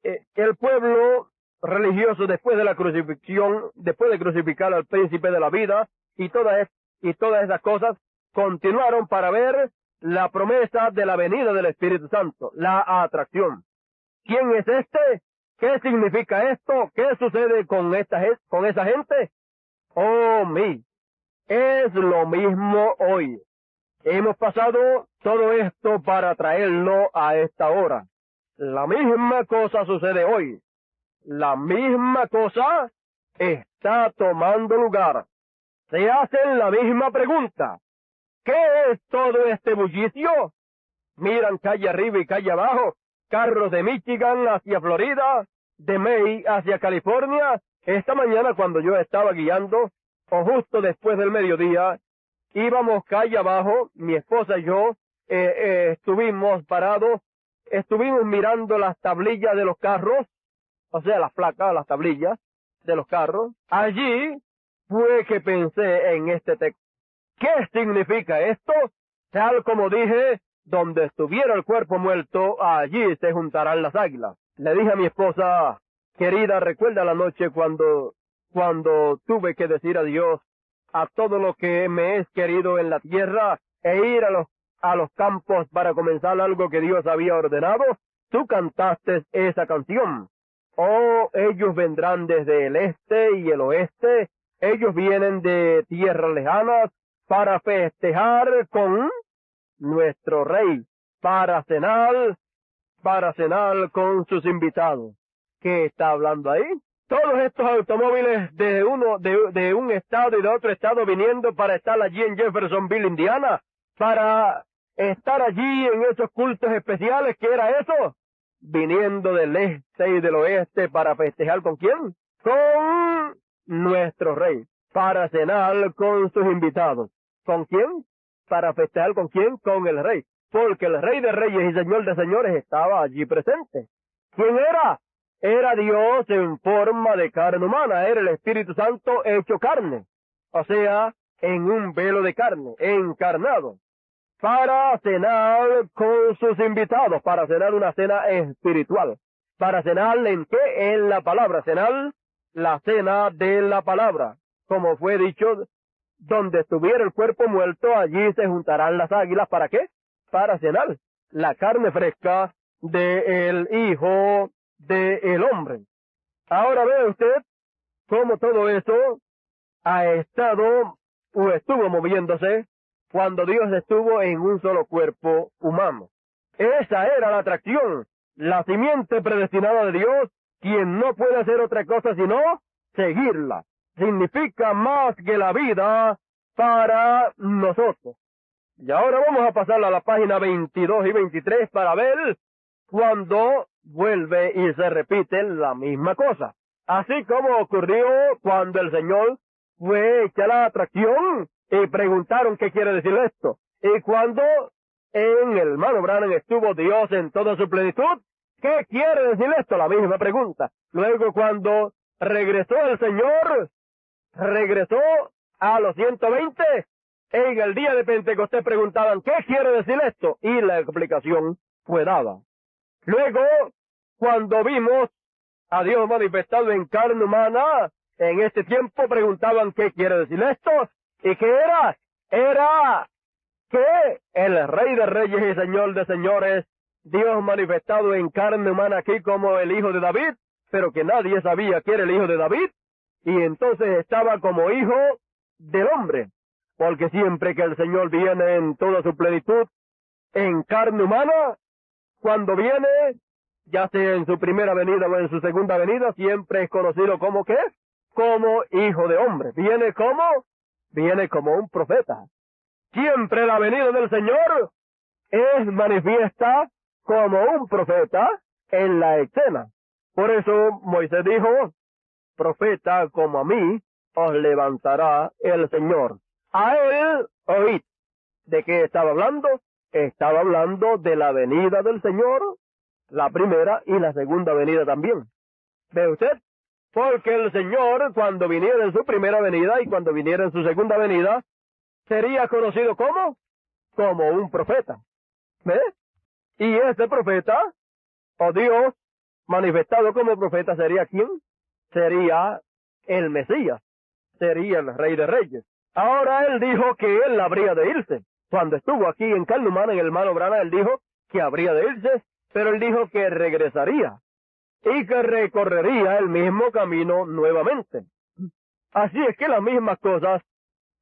el pueblo religioso después de la crucifixión, después de crucificar al príncipe de la vida, y todas esas cosas, continuaron para ver la promesa de la venida del Espíritu Santo, la atracción. ¿Quién es este? ¿Qué significa esto? ¿Qué sucede con esa gente? Oh, es lo mismo hoy. Hemos pasado todo esto para traerlo a esta hora. La misma cosa sucede hoy. La misma cosa está tomando lugar. Se hacen la misma pregunta. ¿Qué es todo este bullicio? Miran calle arriba y calle abajo, carros de Michigan hacia Florida, de May hacia California. Esta mañana cuando yo estaba guiando, o justo después del mediodía, íbamos calle abajo, mi esposa y yo, estuvimos parados, estuvimos mirando las tablillas de los carros, o sea, las placas, las tablillas de los carros. Allí fue que pensé en este texto. ¿Qué significa esto? Tal como dije, donde estuviera el cuerpo muerto, allí se juntarán las águilas. Le dije a mi esposa, querida, recuerda la noche cuando tuve que decir adiós a todo lo que me es querido en la tierra e ir a los campos para comenzar algo que Dios había ordenado. Tú cantaste esa canción. Oh, ellos vendrán desde el este y el oeste. Ellos vienen de tierras lejanas para festejar con nuestro Rey, para cenar con sus invitados. ¿Qué está hablando ahí? Todos estos automóviles de un estado y de otro estado viniendo para estar allí en Jeffersonville, Indiana, para estar allí en esos cultos especiales. ¿Qué era eso? Viniendo del este y del oeste para festejar ¿con quién? Con nuestro Rey, para cenar con sus invitados. ¿Con quién? Para festejar ¿con quién? Con el Rey, porque el Rey de Reyes y Señor de Señores estaba allí presente. ¿Quién era? Era Dios en forma de carne humana, era el Espíritu Santo hecho carne, o sea, en un velo de carne, encarnado, para cenar con sus invitados, para cenar una cena espiritual, para cenar ¿en qué? En la palabra, cenar la cena de la palabra, como fue dicho, donde estuviera el cuerpo muerto, allí se juntarán las águilas, ¿para qué? Para cenar la carne fresca del Hijo del Hombre. Ahora ve usted cómo todo eso ha estado o estuvo moviéndose cuando Dios estuvo en un solo cuerpo humano. Esa era la atracción, la simiente predestinada de Dios quien no puede hacer otra cosa sino seguirla. Significa más que la vida para nosotros. Y ahora vamos a pasar a la página 22 y 23 para ver cuando vuelve y se repite la misma cosa. Así como ocurrió cuando el Señor fue hecha la atracción y preguntaron qué quiere decir esto. Y cuando en el hermano Branham estuvo Dios en toda su plenitud, ¿qué quiere decir esto? La misma pregunta. Luego cuando regresó el Señor, regresó a los 120, en el día de Pentecostés preguntaban, ¿qué quiere decir esto? Y la explicación fue dada. Luego, cuando vimos a Dios manifestado en carne humana, en este tiempo preguntaban, ¿qué quiere decir esto? ¿Y qué era? Era que el Rey de Reyes y Señor de Señores, Dios manifestado en carne humana aquí como el Hijo de David, pero que nadie sabía que era el Hijo de David, y entonces estaba como Hijo del hombre, porque siempre que el Señor viene en toda su plenitud, en carne humana, cuando viene, ya sea en su primera venida o en su segunda venida, siempre es conocido como ¿qué? Como Hijo de hombre. Viene como un profeta. Siempre la venida del Señor es manifiesta como un profeta en la escena. Por eso Moisés dijo, profeta como a mí os levantará el Señor. A él oíd. ¿De qué estaba hablando? Estaba hablando de la venida del Señor, la primera y la segunda venida también. ¿Ve usted? Porque el Señor, cuando viniera en su primera venida y cuando viniera en su segunda venida, sería conocido como un profeta. ¿Ve? Y ese profeta, o Dios, manifestado como profeta, ¿sería quién? Sería el Mesías, sería el Rey de Reyes. Ahora él dijo que él habría de irse. Cuando estuvo aquí en carne humana, en el hermano Branham, él dijo que habría de irse, pero él dijo que regresaría y que recorrería el mismo camino nuevamente. Así es que las mismas cosas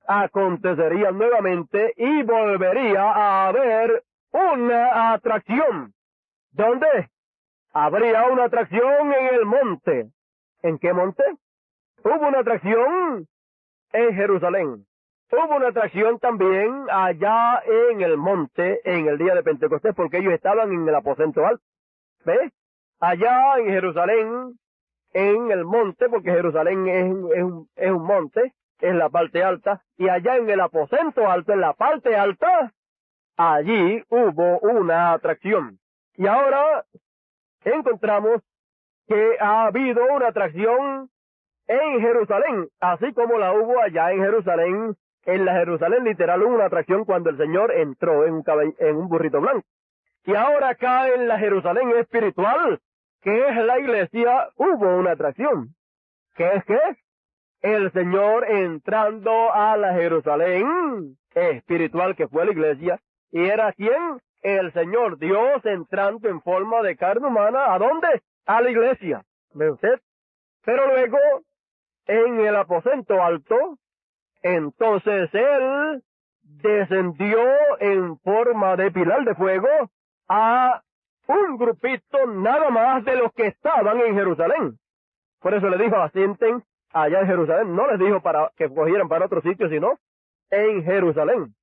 acontecerían nuevamente y volvería a haber una atracción. ¿Dónde? Habría una atracción en el monte. ¿En qué monte? Hubo una atracción en Jerusalén. Hubo una atracción también allá en el monte en el día de Pentecostés, porque ellos estaban en el aposento alto. ¿Ves? Allá en Jerusalén, en el monte, porque Jerusalén es un monte, es la parte alta, y allá en el aposento alto, en la parte alta, allí hubo una atracción. Y ahora encontramos que ha habido una atracción en Jerusalén, así como la hubo allá en Jerusalén. En la Jerusalén literal hubo una atracción cuando el Señor entró en un burrito blanco. Y ahora acá en la Jerusalén espiritual, que es la iglesia, hubo una atracción. ¿Qué es qué? El Señor entrando a la Jerusalén espiritual que fue la iglesia. ¿Y era quién? El Señor Dios entrando en forma de carne humana. ¿A dónde? A la iglesia. ¿Ve usted? Pero luego, en el aposento alto, entonces él descendió en forma de pilar de fuego a un grupito nada más de los que estaban en Jerusalén. Por eso le dijo, asienten allá en Jerusalén. No les dijo para que cogieran para otro sitio, sino en Jerusalén.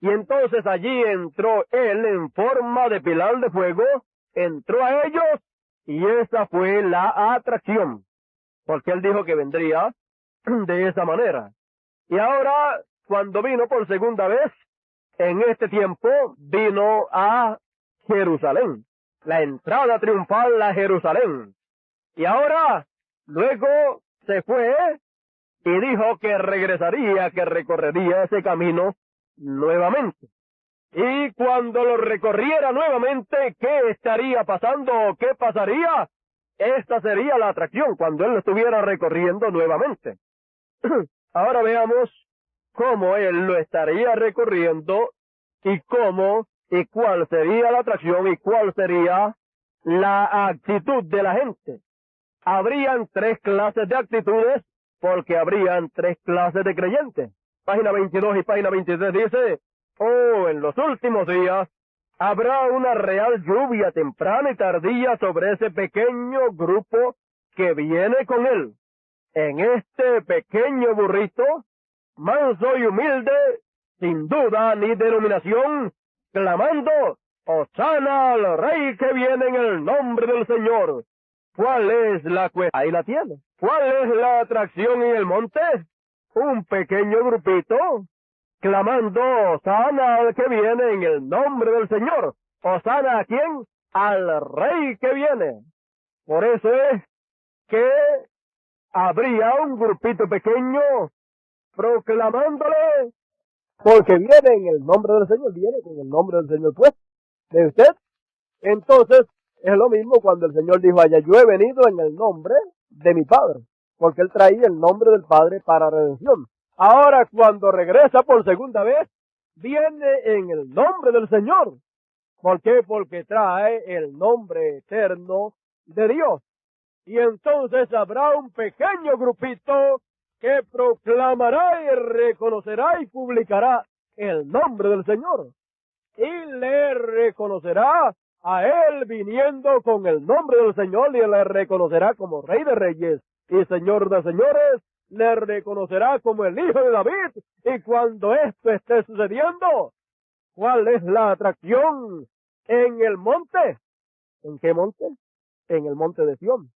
Y entonces allí entró él en forma de pilar de fuego, entró a ellos, y esa fue la atracción. Porque él dijo que vendría de esa manera. Y ahora, cuando vino por segunda vez, en este tiempo, vino a Jerusalén. La entrada triunfal a Jerusalén. Y ahora, luego se fue y dijo que regresaría, que recorrería ese camino nuevamente. Y cuando lo recorriera nuevamente, ¿qué estaría pasando o qué pasaría? Esta sería la atracción cuando él lo estuviera recorriendo nuevamente. Ahora veamos cómo él lo estaría recorriendo y cómo y cuál sería la atracción y cuál sería la actitud de la gente. Habrían tres clases de actitudes porque habrían tres clases de creyentes. Página 22 y página 23 dice, en los últimos días habrá una real lluvia temprana y tardía sobre ese pequeño grupo que viene con él. En este pequeño burrito, manso y humilde, sin duda ni denominación, clamando, Hosana al Rey que viene en el nombre del Señor. ¿Cuál es la cuestión? Ahí la tiene. ¿Cuál es la atracción en el monte? Un pequeño grupito, clamando, Hosana al que viene en el nombre del Señor. ¿Hosana a quién? Al Rey que viene. Por eso es que habría un grupito pequeño proclamándole, porque viene en el nombre del Señor, viene con el nombre del Señor, pues, de usted. Entonces, es lo mismo cuando el Señor dijo allá, yo he venido en el nombre de mi Padre, porque Él traía el nombre del Padre para redención. Ahora, cuando regresa por segunda vez, viene en el nombre del Señor. ¿Por qué? Porque trae el nombre eterno de Dios. Y entonces habrá un pequeño grupito que proclamará y reconocerá y publicará el nombre del Señor. Y le reconocerá a él viniendo con el nombre del Señor y le reconocerá como Rey de Reyes y Señor de Señores. Le reconocerá como el Hijo de David. Y cuando esto esté sucediendo, ¿cuál es la atracción en el monte? ¿En qué monte? En el monte de Sión.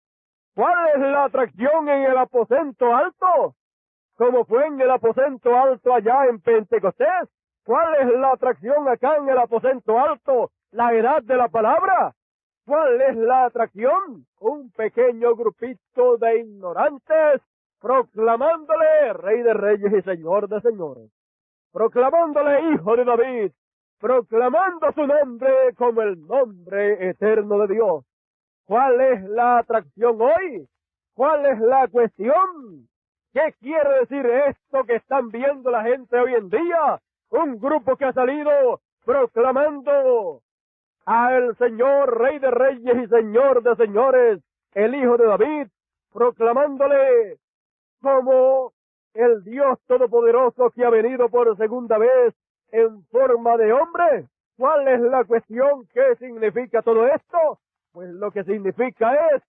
¿Cuál es la atracción en el aposento alto? Como fue en el aposento alto allá en Pentecostés. ¿Cuál es la atracción acá en el aposento alto? La edad de la palabra. ¿Cuál es la atracción? Un pequeño grupito de ignorantes proclamándole Rey de Reyes y Señor de Señores. Proclamándole Hijo de David. Proclamando su nombre como el nombre eterno de Dios. ¿Cuál es la atracción hoy? ¿Cuál es la cuestión? ¿Qué quiere decir esto que están viendo la gente hoy en día? Un grupo que ha salido proclamando al Señor, Rey de Reyes y Señor de Señores, el Hijo de David, proclamándole como el Dios Todopoderoso que ha venido por segunda vez en forma de hombre. ¿Cuál es la cuestión? ¿Qué significa todo esto? Pues lo que significa es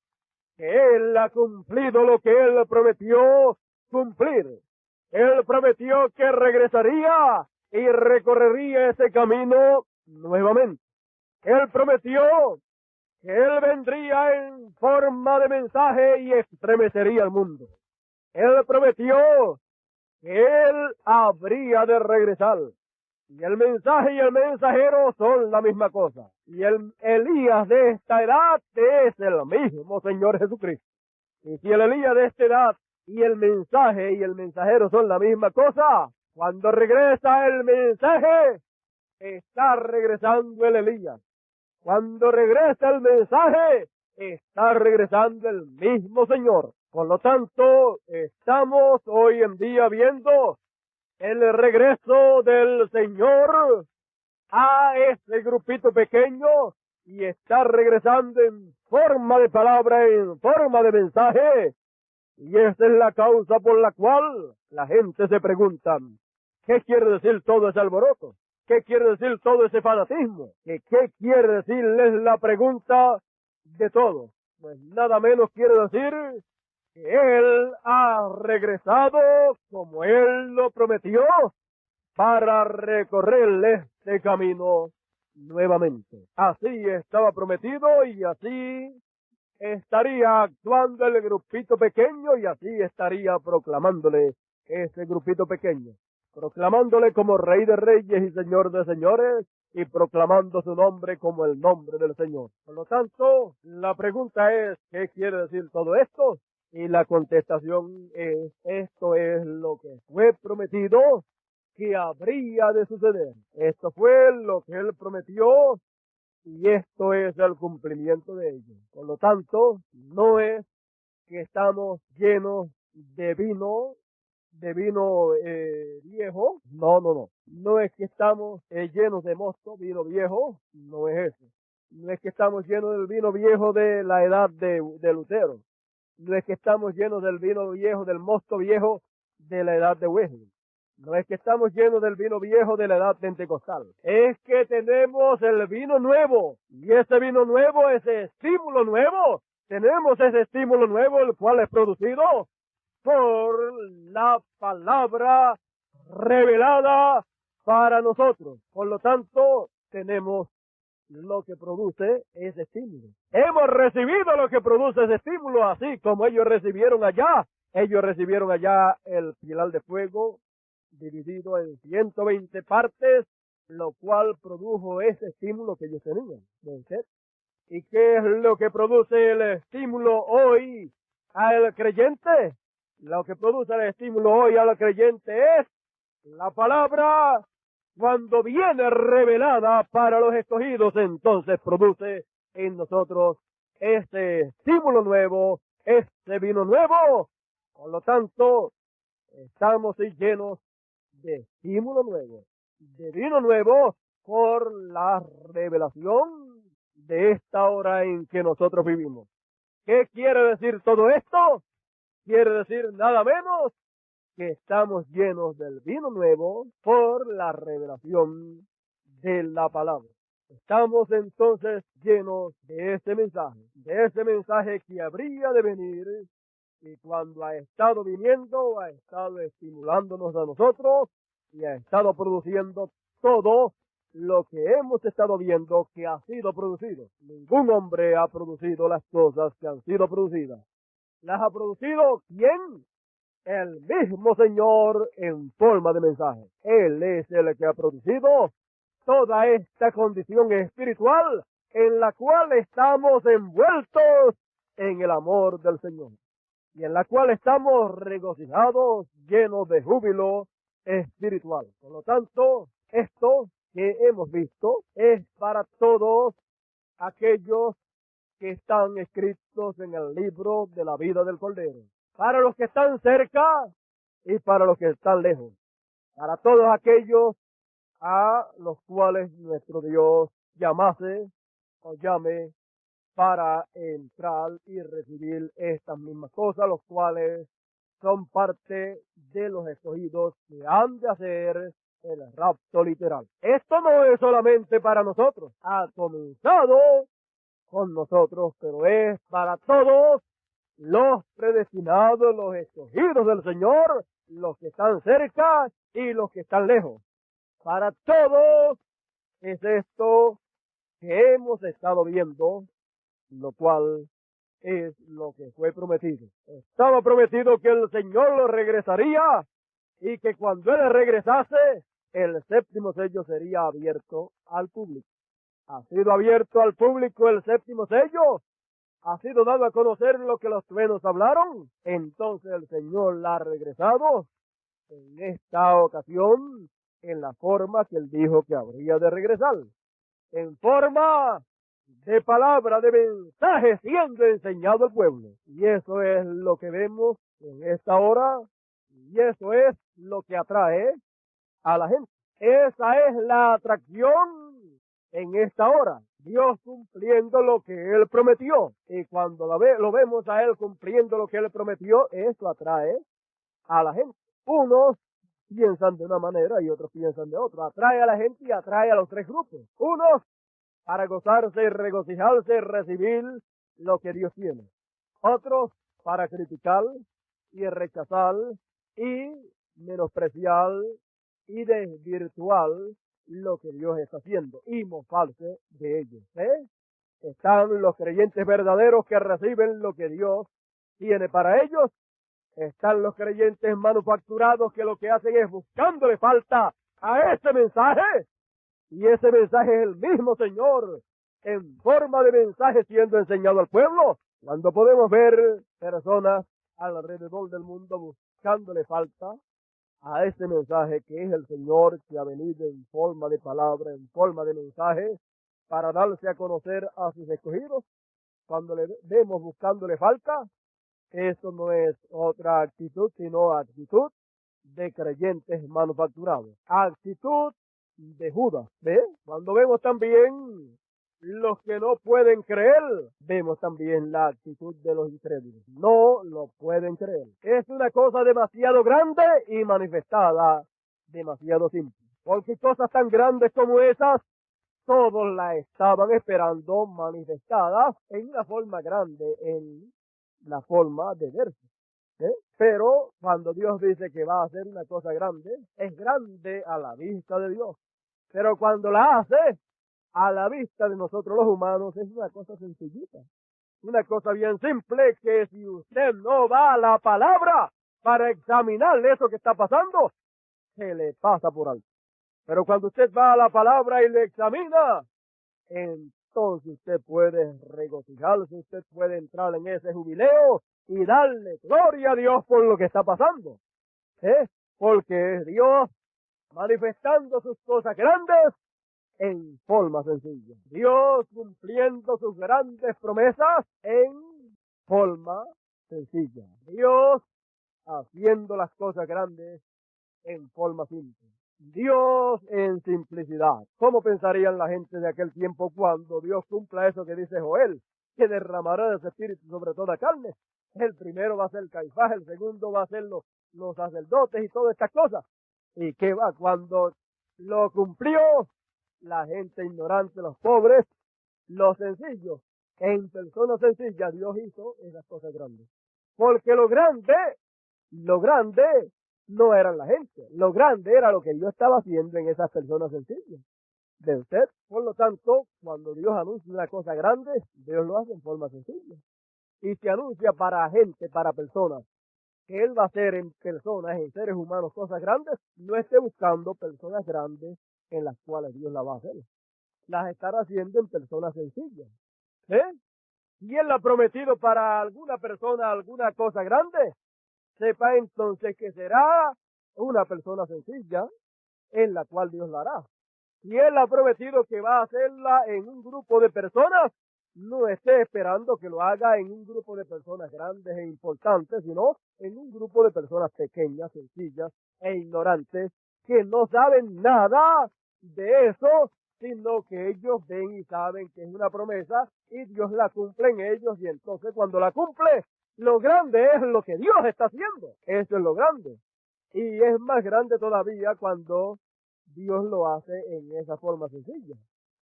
que Él ha cumplido lo que Él prometió cumplir. Él prometió que regresaría y recorrería ese camino nuevamente. Él prometió que Él vendría en forma de mensaje y estremecería al mundo. Él prometió que Él habría de regresar. Y el mensaje y el mensajero son la misma cosa. Y el Elías de esta edad es el mismo Señor Jesucristo. Y si el Elías de esta edad y el mensaje y el mensajero son la misma cosa, cuando regresa el mensaje, está regresando el Elías. Cuando regresa el mensaje, está regresando el mismo Señor. Por lo tanto, estamos hoy en día viendo el regreso del Señor a ese grupito pequeño y está regresando en forma de palabra, en forma de mensaje. Y esa es la causa por la cual la gente se pregunta, ¿qué quiere decir todo ese alboroto? ¿Qué quiere decir todo ese fanatismo? ¿Qué quiere decirles la pregunta de todo? Pues nada menos quiere decir que Él ha regresado como Él lo prometió para recorrer este camino nuevamente. Así estaba prometido y así estaría actuando el grupito pequeño y así estaría proclamándole ese grupito pequeño. Proclamándole como Rey de Reyes y Señor de Señores y proclamando su nombre como el nombre del Señor. Por lo tanto, la pregunta es, ¿qué quiere decir todo esto? Y la contestación es, esto es lo que fue prometido que habría de suceder. Esto fue lo que Él prometió y esto es el cumplimiento de ello. Por lo tanto, no es que estamos llenos de vino viejo. No. No es que estamos llenos de mosto, vino viejo. No es eso. No es que estamos llenos del vino viejo de la edad de Lutero. No es que estamos llenos del vino viejo, del mosto viejo de la edad de Wesley. No es que estamos llenos del vino viejo de la edad pentecostal. Es que tenemos el vino nuevo. Y ese vino nuevo, ese estímulo nuevo, tenemos ese estímulo nuevo, el cual es producido por la palabra revelada para nosotros. Por lo tanto, tenemos lo que produce ese estímulo. Hemos recibido lo que produce ese estímulo, así como ellos recibieron allá. Ellos recibieron allá el pilar de fuego dividido en 120 partes, lo cual produjo ese estímulo que ellos tenían. ¿Y qué es lo que produce el estímulo hoy al creyente? Lo que produce el estímulo hoy al creyente es la palabra. Cuando viene revelada para los escogidos, entonces produce en nosotros este estímulo nuevo, este vino nuevo. Por lo tanto, estamos llenos de estímulo nuevo, de vino nuevo, por la revelación de esta hora en que nosotros vivimos. ¿Qué quiere decir todo esto? Quiere decir nada menos que estamos llenos del vino nuevo por la revelación de la palabra. Estamos entonces llenos de ese mensaje que habría de venir, y cuando ha estado viniendo, ha estado estimulándonos a nosotros y ha estado produciendo todo lo que hemos estado viendo que ha sido producido. Ningún hombre ha producido las cosas que han sido producidas. ¿Las ha producido quién? El mismo Señor en forma de mensaje. Él es el que ha producido toda esta condición espiritual en la cual estamos envueltos en el amor del Señor, y en la cual estamos regocijados, llenos de júbilo espiritual. Por lo tanto, esto que hemos visto es para todos aquellos que están escritos en el libro de la vida del Cordero, para los que están cerca y para los que están lejos, para todos aquellos a los cuales nuestro Dios llamase o llame para entrar y recibir estas mismas cosas, los cuales son parte de los escogidos que han de hacer el rapto literal. Esto no es solamente para nosotros, ha comenzado con nosotros, pero es para todos los predestinados, los escogidos del Señor, los que están cerca y los que están lejos. Para todos es esto que hemos estado viendo, lo cual es lo que fue prometido. Estaba prometido que el Señor lo regresaría y que cuando Él regresase, el séptimo sello sería abierto al público. Ha sido abierto al público el séptimo sello. Ha sido dado a conocer lo que los truenos hablaron. Entonces el Señor la ha regresado en esta ocasión en la forma que Él dijo que habría de regresar. En forma de palabra, de mensaje siendo enseñado al pueblo. Y eso es lo que vemos en esta hora. Y eso es lo que atrae a la gente. Esa es la atracción en esta hora. Dios cumpliendo lo que Él prometió. Y cuando lo vemos a Él cumpliendo lo que Él prometió, eso atrae a la gente. Unos piensan de una manera y otros piensan de otra. Atrae a la gente y atrae a los tres grupos. Unos para gozarse y regocijarse y recibir lo que Dios tiene. Otros para criticar y rechazar y menospreciar y desvirtuar lo que Dios está haciendo y mofarse de ellos. Están los creyentes verdaderos que reciben lo que Dios tiene para ellos. Están los creyentes manufacturados que lo que hacen es buscándole falta a ese mensaje. Y ese mensaje es el mismo Señor en forma de mensaje siendo enseñado al pueblo. Cuando podemos ver personas alrededor del mundo buscándole falta a ese mensaje que es el Señor que ha venido en forma de palabra, en forma de mensaje, para darse a conocer a sus escogidos. Cuando le vemos buscándole falta, eso no es otra actitud, sino actitud de creyentes manufacturados. Actitud de Judas, ¿ve? Cuando vemos también los que no pueden creer, vemos también la actitud de los incrédulos. No lo pueden creer. Es una cosa demasiado grande y manifestada demasiado simple. Porque cosas tan grandes como esas todos la estaban esperando manifestada en una forma grande, en la forma de verse. Pero cuando Dios dice que va a hacer una cosa grande, es grande a la vista de Dios. Pero cuando la hace, a la vista de nosotros los humanos, es una cosa sencillita. Una cosa bien simple, que si usted no va a la palabra para examinar eso que está pasando, se le pasa por alto. Pero cuando usted va a la palabra y le examina, entonces usted puede regocijarse, usted puede entrar en ese jubileo y darle gloria a Dios por lo que está pasando. Porque es Dios manifestando sus cosas grandes en forma sencilla. Dios cumpliendo sus grandes promesas en forma sencilla. Dios haciendo las cosas grandes en forma simple. Dios en simplicidad. ¿Cómo pensarían la gente de aquel tiempo cuando Dios cumpla eso que dice Joel, que derramará de su espíritu sobre toda carne? El primero va a ser Caifás, el segundo va a ser los sacerdotes y todas estas cosas. ¿Y qué va? Cuando lo cumplió, la gente ignorante, los pobres, los sencillos, en personas sencillas, Dios hizo esas cosas grandes. Porque lo grande no eran la gente, lo grande era lo que Dios estaba haciendo en esas personas sencillas de usted. Por lo tanto, cuando Dios anuncia una cosa grande, Dios lo hace en forma sencilla. Y se anuncia para gente, para personas, que Él va a hacer en personas, en seres humanos, cosas grandes, no esté buscando personas grandes en las cuales Dios la va a hacer. Las estará haciendo en personas sencillas. Y Él ha prometido para alguna persona alguna cosa grande, sepa entonces que será una persona sencilla en la cual Dios la hará. Si Él ha prometido que va a hacerla en un grupo de personas, no esté esperando que lo haga en un grupo de personas grandes e importantes, sino en un grupo de personas pequeñas, sencillas e ignorantes, que no saben nada de eso, sino que ellos ven y saben que es una promesa y Dios la cumple en ellos, y entonces cuando la cumple, lo grande es lo que Dios está haciendo. Eso es lo grande. Y es más grande todavía cuando Dios lo hace en esa forma sencilla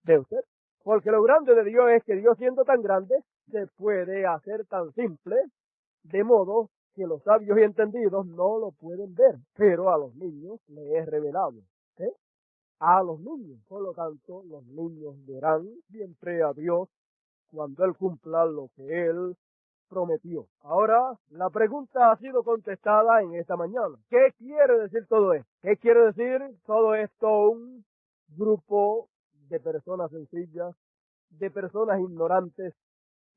de usted. Porque lo grande de Dios es que Dios, siendo tan grande, se puede hacer tan simple, de modo que los sabios y entendidos no lo pueden ver, pero a los niños le es revelado. A los niños. Por lo tanto, los niños verán siempre a Dios cuando Él cumpla lo que Él prometió. Ahora, la pregunta ha sido contestada en esta mañana. ¿Qué quiere decir todo esto? ¿Qué quiere decir todo esto? Un grupo de personas sencillas, de personas ignorantes,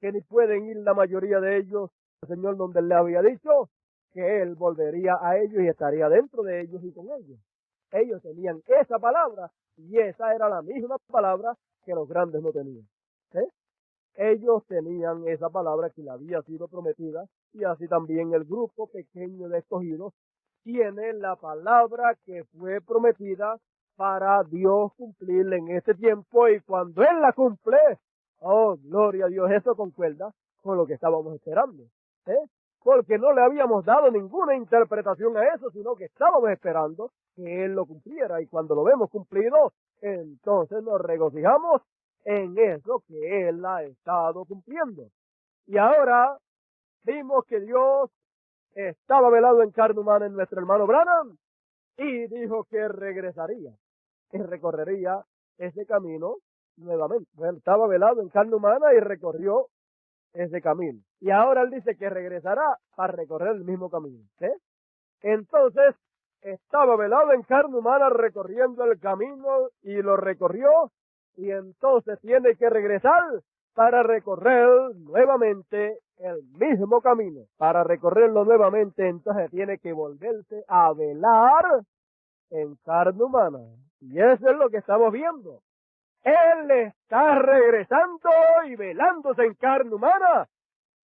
que ni pueden ir la mayoría de ellos al Señor, donde le había dicho que Él volvería a ellos y estaría dentro de ellos y con ellos. Ellos tenían esa palabra, y esa era la misma palabra que los grandes no tenían. Ellos tenían esa palabra que le había sido prometida, y así también el grupo pequeño de escogidos tiene la palabra que fue prometida para Dios cumplirla en este tiempo, y cuando Él la cumple, oh, gloria a Dios, eso concuerda con lo que estábamos esperando. Porque no le habíamos dado ninguna interpretación a eso, sino que estábamos esperando que Él lo cumpliera, y cuando lo vemos cumplido, entonces nos regocijamos en eso que Él ha estado cumpliendo. Y ahora vimos que Dios estaba velado en carne humana en nuestro hermano Branham, y dijo que regresaría, que recorrería ese camino nuevamente. Él estaba velado en carne humana y recorrió ese camino. Y ahora Él dice que regresará para recorrer el mismo camino. Entonces, estaba velado en carne humana recorriendo el camino y lo recorrió, y entonces tiene que regresar para recorrer nuevamente el mismo camino. Para recorrerlo nuevamente, entonces tiene que volverse a velar en carne humana. Y eso es lo que estamos viendo. Él está regresando y velándose en carne humana,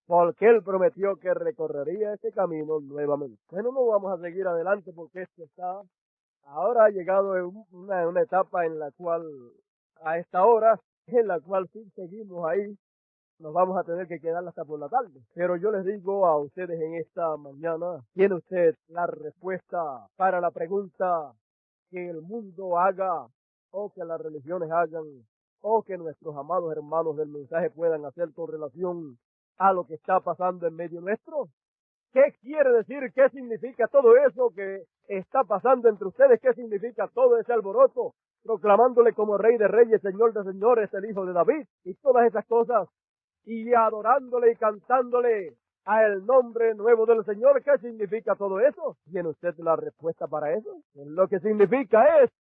porque Él prometió que recorrería ese camino nuevamente. Bueno, no vamos a seguir adelante porque esto está ahora ha llegado en una etapa en la cual, a esta hora, en la cual si seguimos ahí, nos vamos a tener que quedar hasta por la tarde. Pero yo les digo a ustedes en esta mañana, ¿tiene usted la respuesta para la pregunta que el mundo haga o que las religiones hagan o que nuestros amados hermanos del mensaje puedan hacer con relación a lo que está pasando en medio nuestro? ¿Qué quiere decir? ¿Qué significa todo eso que está pasando entre ustedes? ¿Qué significa todo ese alboroto? Proclamándole como Rey de Reyes, Señor de Señores, el Hijo de David, y todas esas cosas, y adorándole y cantándole a el nombre nuevo del Señor. ¿Qué significa todo eso? ¿Tiene usted la respuesta para eso? Lo que significa es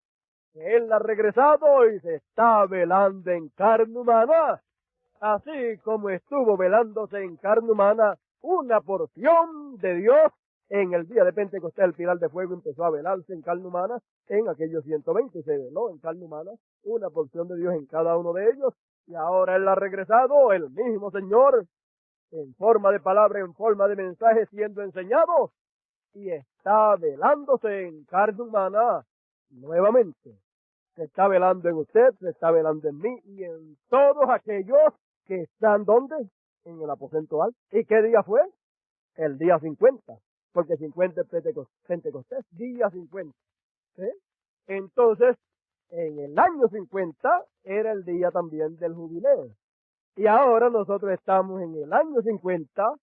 que Él ha regresado y se está velando en carne humana, así como estuvo velándose en carne humana una porción de Dios en el día de Pentecostés. El pilar de fuego empezó a velarse en carne humana en aquellos 120, se veló en carne humana una porción de Dios en cada uno de ellos, y ahora Él ha regresado, el mismo Señor, en forma de palabra, en forma de mensaje, siendo enseñado, y está velándose en carne humana nuevamente. Se está velando en usted, se está velando en mí y en todos aquellos que están, ¿dónde? En el aposento alto. ¿Y qué día fue? El día 50, porque 50 es Pentecostés, día 50. ¿Sí? Entonces, en el año 50 era el día también del jubileo. Y ahora nosotros estamos en el año 50,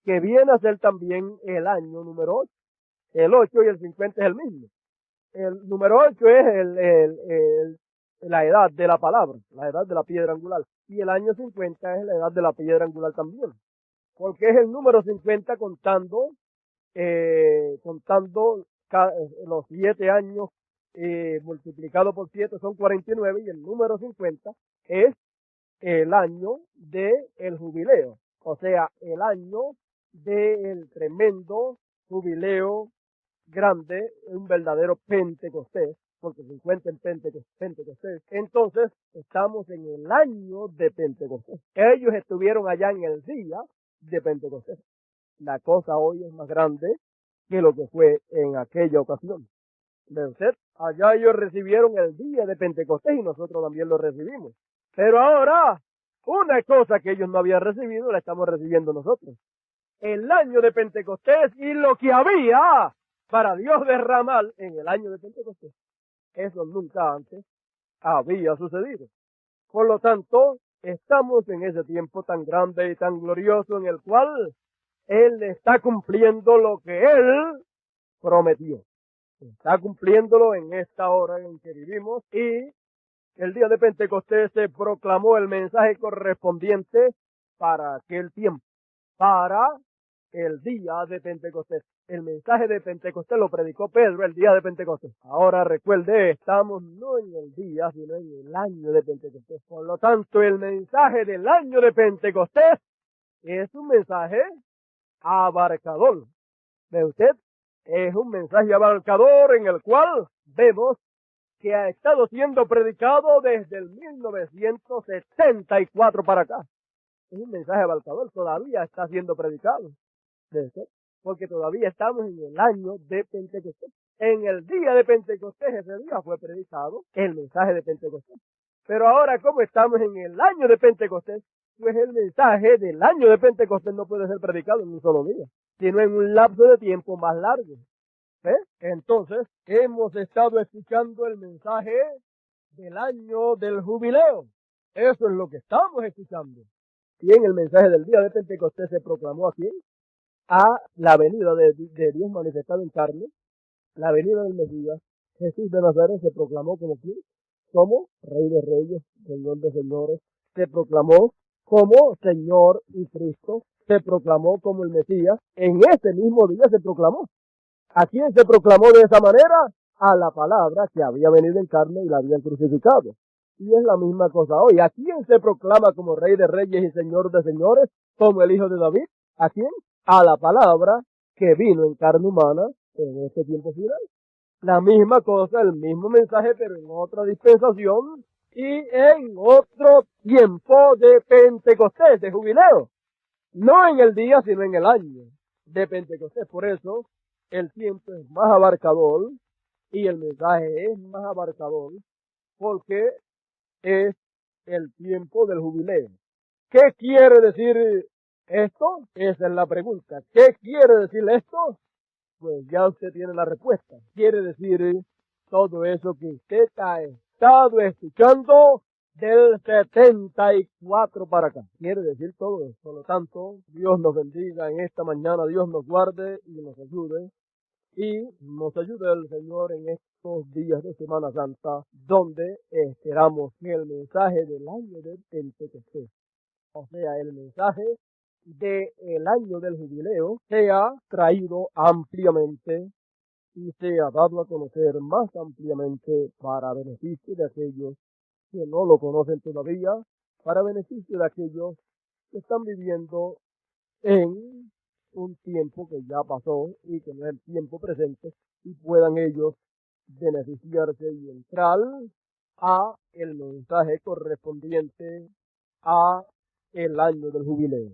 que viene a ser también el año número 8. El 8 y el 50 es el mismo. El número 8 es la edad de la palabra, la edad de la piedra angular. Y el año 50 es la edad de la piedra angular también. Porque es el número 50 contando los 7 años multiplicado por 7 son 49, y el número 50 es el año del jubileo. O sea, el año del tremendo jubileo grande, un verdadero Pentecostés, porque 50 en Pentecostés. Entonces, estamos en el año de Pentecostés. Ellos estuvieron allá en el día de Pentecostés. La cosa hoy es más grande que lo que fue en aquella ocasión. ¿Ve usted? Allá ellos recibieron el día de Pentecostés y nosotros también lo recibimos. Pero ahora, una cosa que ellos no habían recibido, la estamos recibiendo nosotros. El año de Pentecostés y lo que había para Dios derramar en el año de Pentecostés. Eso nunca antes había sucedido. Por lo tanto, estamos en ese tiempo tan grande y tan glorioso en el cual Él está cumpliendo lo que Él prometió. Está cumpliéndolo en esta hora en que vivimos, y el día de Pentecostés se proclamó el mensaje correspondiente para aquel tiempo, para el día de Pentecostés. El mensaje de Pentecostés lo predicó Pedro el día de Pentecostés. Ahora recuerde, estamos no en el día, sino en el año de Pentecostés. Por lo tanto, el mensaje del año de Pentecostés es un mensaje abarcador. ¿Ve usted? Es un mensaje abarcador en el cual vemos que ha estado siendo predicado desde el 1974 para acá. Es un mensaje abarcador, todavía está siendo predicado. ¿Ve usted? Porque todavía estamos en el año de Pentecostés. En el día de Pentecostés, ese día fue predicado el mensaje de Pentecostés. Pero ahora, como estamos en el año de Pentecostés, pues el mensaje del año de Pentecostés no puede ser predicado en un solo día, sino en un lapso de tiempo más largo. Entonces, hemos estado escuchando el mensaje del año del jubileo. Eso es lo que estamos escuchando. Y en el mensaje del día de Pentecostés se proclamó aquí a la venida de Dios manifestado en carne, la venida del Mesías. Jesús de Nazaret se proclamó como ¿quién? Como Rey de Reyes, Señor de Señores. Se proclamó como Señor y Cristo. Se proclamó como el Mesías. En ese mismo día se proclamó. ¿A quién se proclamó de esa manera? A la palabra que había venido en carne y la habían crucificado. Y es la misma cosa hoy. ¿A quién se proclama como Rey de Reyes y Señor de Señores? Como el Hijo de David. ¿A quién? A la palabra que vino en carne humana en este tiempo final. La misma cosa, el mismo mensaje, pero en otra dispensación y en otro tiempo de Pentecostés, de jubileo. No en el día, sino en el año de Pentecostés. Por eso, el tiempo es más abarcador y el mensaje es más abarcador, porque es el tiempo del jubileo. ¿Qué quiere decir esto? Esa es la pregunta. ¿Qué quiere decir esto? Pues ya usted tiene la respuesta. Quiere decir todo eso que usted ha estado escuchando del 74 para acá. Quiere decir todo eso. Por lo tanto, Dios nos bendiga en esta mañana, Dios nos guarde y nos ayude. Y nos ayude el Señor en estos días de Semana Santa, donde esperamos que el mensaje del año del Pentecostés, o sea, el mensaje del año del jubileo, sea traído ampliamente y sea dado a conocer más ampliamente para beneficio de aquellos que no lo conocen todavía, para beneficio de aquellos que están viviendo en un tiempo que ya pasó y que no es el tiempo presente, y puedan ellos beneficiarse y entrar a el mensaje correspondiente a el año del jubileo.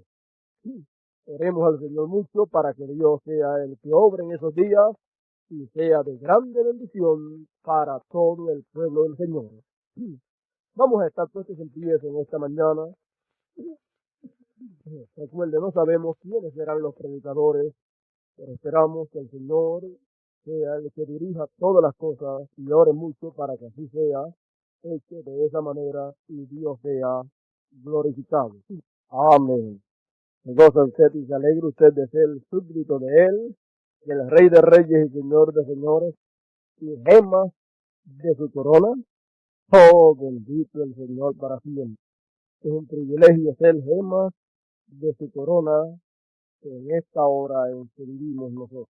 Oremos al Señor mucho para que Dios sea el que obre en esos días y sea de grande bendición para todo el pueblo del Señor. Vamos a estar puestos en pie en esta mañana. Recuerde, no sabemos quiénes serán los predicadores, pero esperamos que el Señor sea el que dirija todas las cosas y ore mucho para que así sea hecho de esa manera y Dios sea glorificado. Amén. Se goza usted y se alegra usted de ser el súbdito de Él, el Rey de Reyes y Señor de Señores, y gemas de su corona. Oh, bendito el Señor para siempre. Es un privilegio ser gemas de su corona en esta hora en que vivimos nosotros.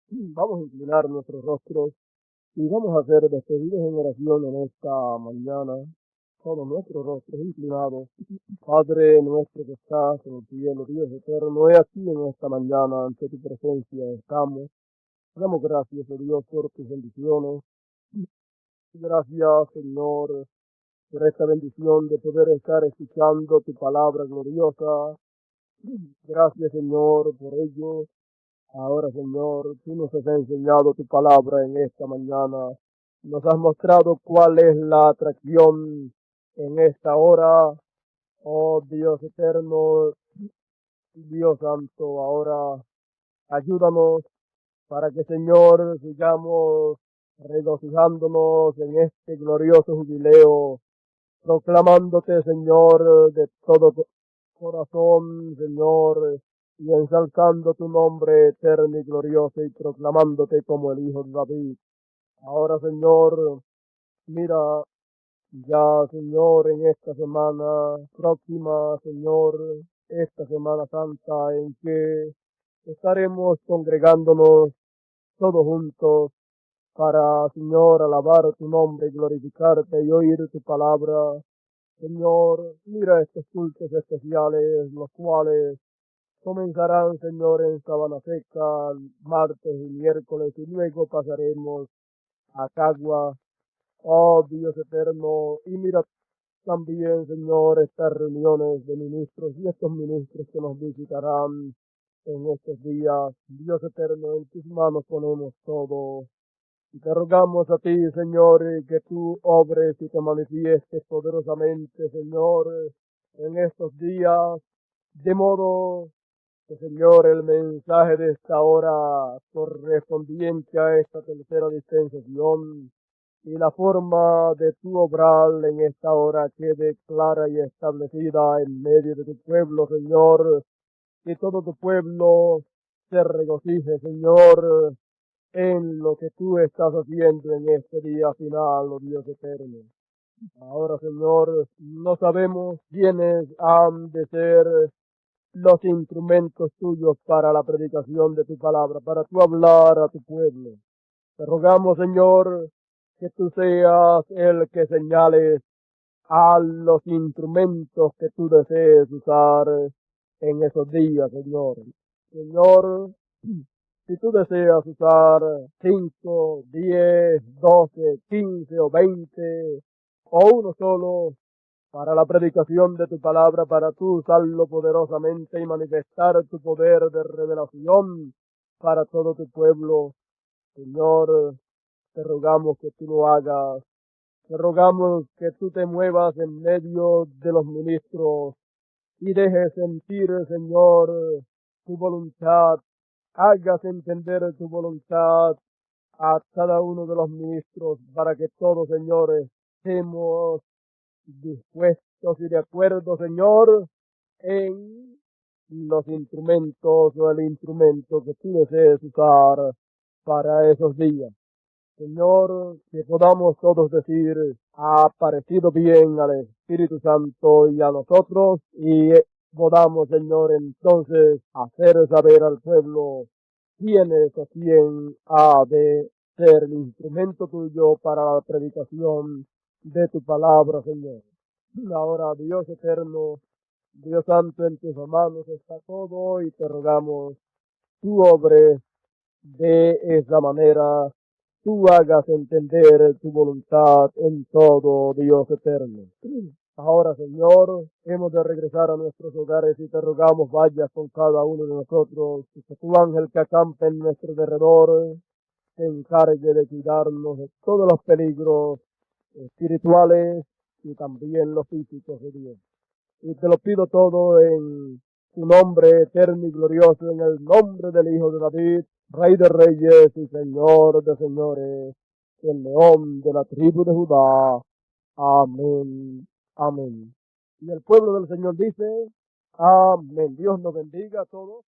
Vamos a inclinar nuestros rostros y vamos a hacer despedidos en oración en esta mañana, todos nuestros rostros inclinados. Padre nuestro que estás en el cielo, Dios eterno, he aquí en esta mañana ante tu presencia estamos. Damos gracias, oh Dios, por tus bendiciones. Gracias, Señor, por esta bendición de poder estar escuchando tu palabra gloriosa. Gracias, Señor, por ello. Ahora, Señor, tú nos has enseñado tu palabra en esta mañana. Nos has mostrado cuál es la atracción en esta hora. Oh Dios eterno, Dios santo, ahora ayúdanos para que, Señor, sigamos regocijándonos en este glorioso jubileo, proclamándote, Señor, de todo corazón, Señor, y ensalzando tu nombre eterno y glorioso y proclamándote como el Hijo de David. Ahora, Señor, mira, ya, Señor, en esta semana próxima, Señor, esta Semana Santa en que estaremos congregándonos todos juntos para, Señor, alabar tu nombre y glorificarte y oír tu palabra. Señor, mira estos cultos especiales, los cuales comenzarán, Señor, en Sabana Seca, martes y miércoles, y luego pasaremos a Cagua. Oh Dios eterno, y mira también, Señor, estas reuniones de ministros y estos ministros que nos visitarán en estos días. Dios eterno, en tus manos ponemos todo. Y te rogamos a ti, Señor, que tú obres y te manifiestes poderosamente, Señor, en estos días, de modo que, Señor, el mensaje de esta hora correspondiente a esta tercera dispensación y la forma de tu obrar en esta hora quede clara y establecida en medio de tu pueblo, Señor, que todo tu pueblo se regocije, Señor, en lo que tú estás haciendo en este día final, oh Dios eterno. Ahora, Señor, no sabemos quiénes han de ser los instrumentos tuyos para la predicación de tu palabra, para tu hablar a tu pueblo. Te rogamos, Señor, que tú seas el que señales a los instrumentos que tú desees usar en esos días, Señor. Señor, si tú deseas usar 5, 10, 12, 15 o 20 o uno solo para la predicación de tu palabra, para tú usarlo poderosamente y manifestar tu poder de revelación para todo tu pueblo, Señor, te rogamos que tú lo hagas. Te rogamos que tú te muevas en medio de los ministros y dejes sentir, Señor, tu voluntad. Hagas entender tu voluntad a cada uno de los ministros para que todos, señores, estemos dispuestos y de acuerdo, Señor, en los instrumentos o el instrumento que tú desees usar para esos días. Señor, que podamos todos decir, ha parecido bien al Espíritu Santo y a nosotros, y podamos, Señor, entonces hacer saber al pueblo quién es o quién ha de ser el instrumento tuyo para la predicación de tu palabra, Señor. Ahora, Dios eterno, Dios santo, en tus manos está todo y te rogamos, tú obres de esa manera, tú hagas entender tu voluntad en todo, Dios eterno. Ahora, Señor, hemos de regresar a nuestros hogares y te rogamos vayas con cada uno de nosotros, que tu ángel que acampe en nuestro derredor se encargue de cuidarnos de todos los peligros espirituales y también los físicos de Dios. Y te lo pido todo en tu nombre eterno y glorioso, en el nombre del Hijo de David, Rey de Reyes y Señor de Señores, el León de la tribu de Judá. Amén. Amén. Y el pueblo del Señor dice, amén. Dios nos bendiga a todos.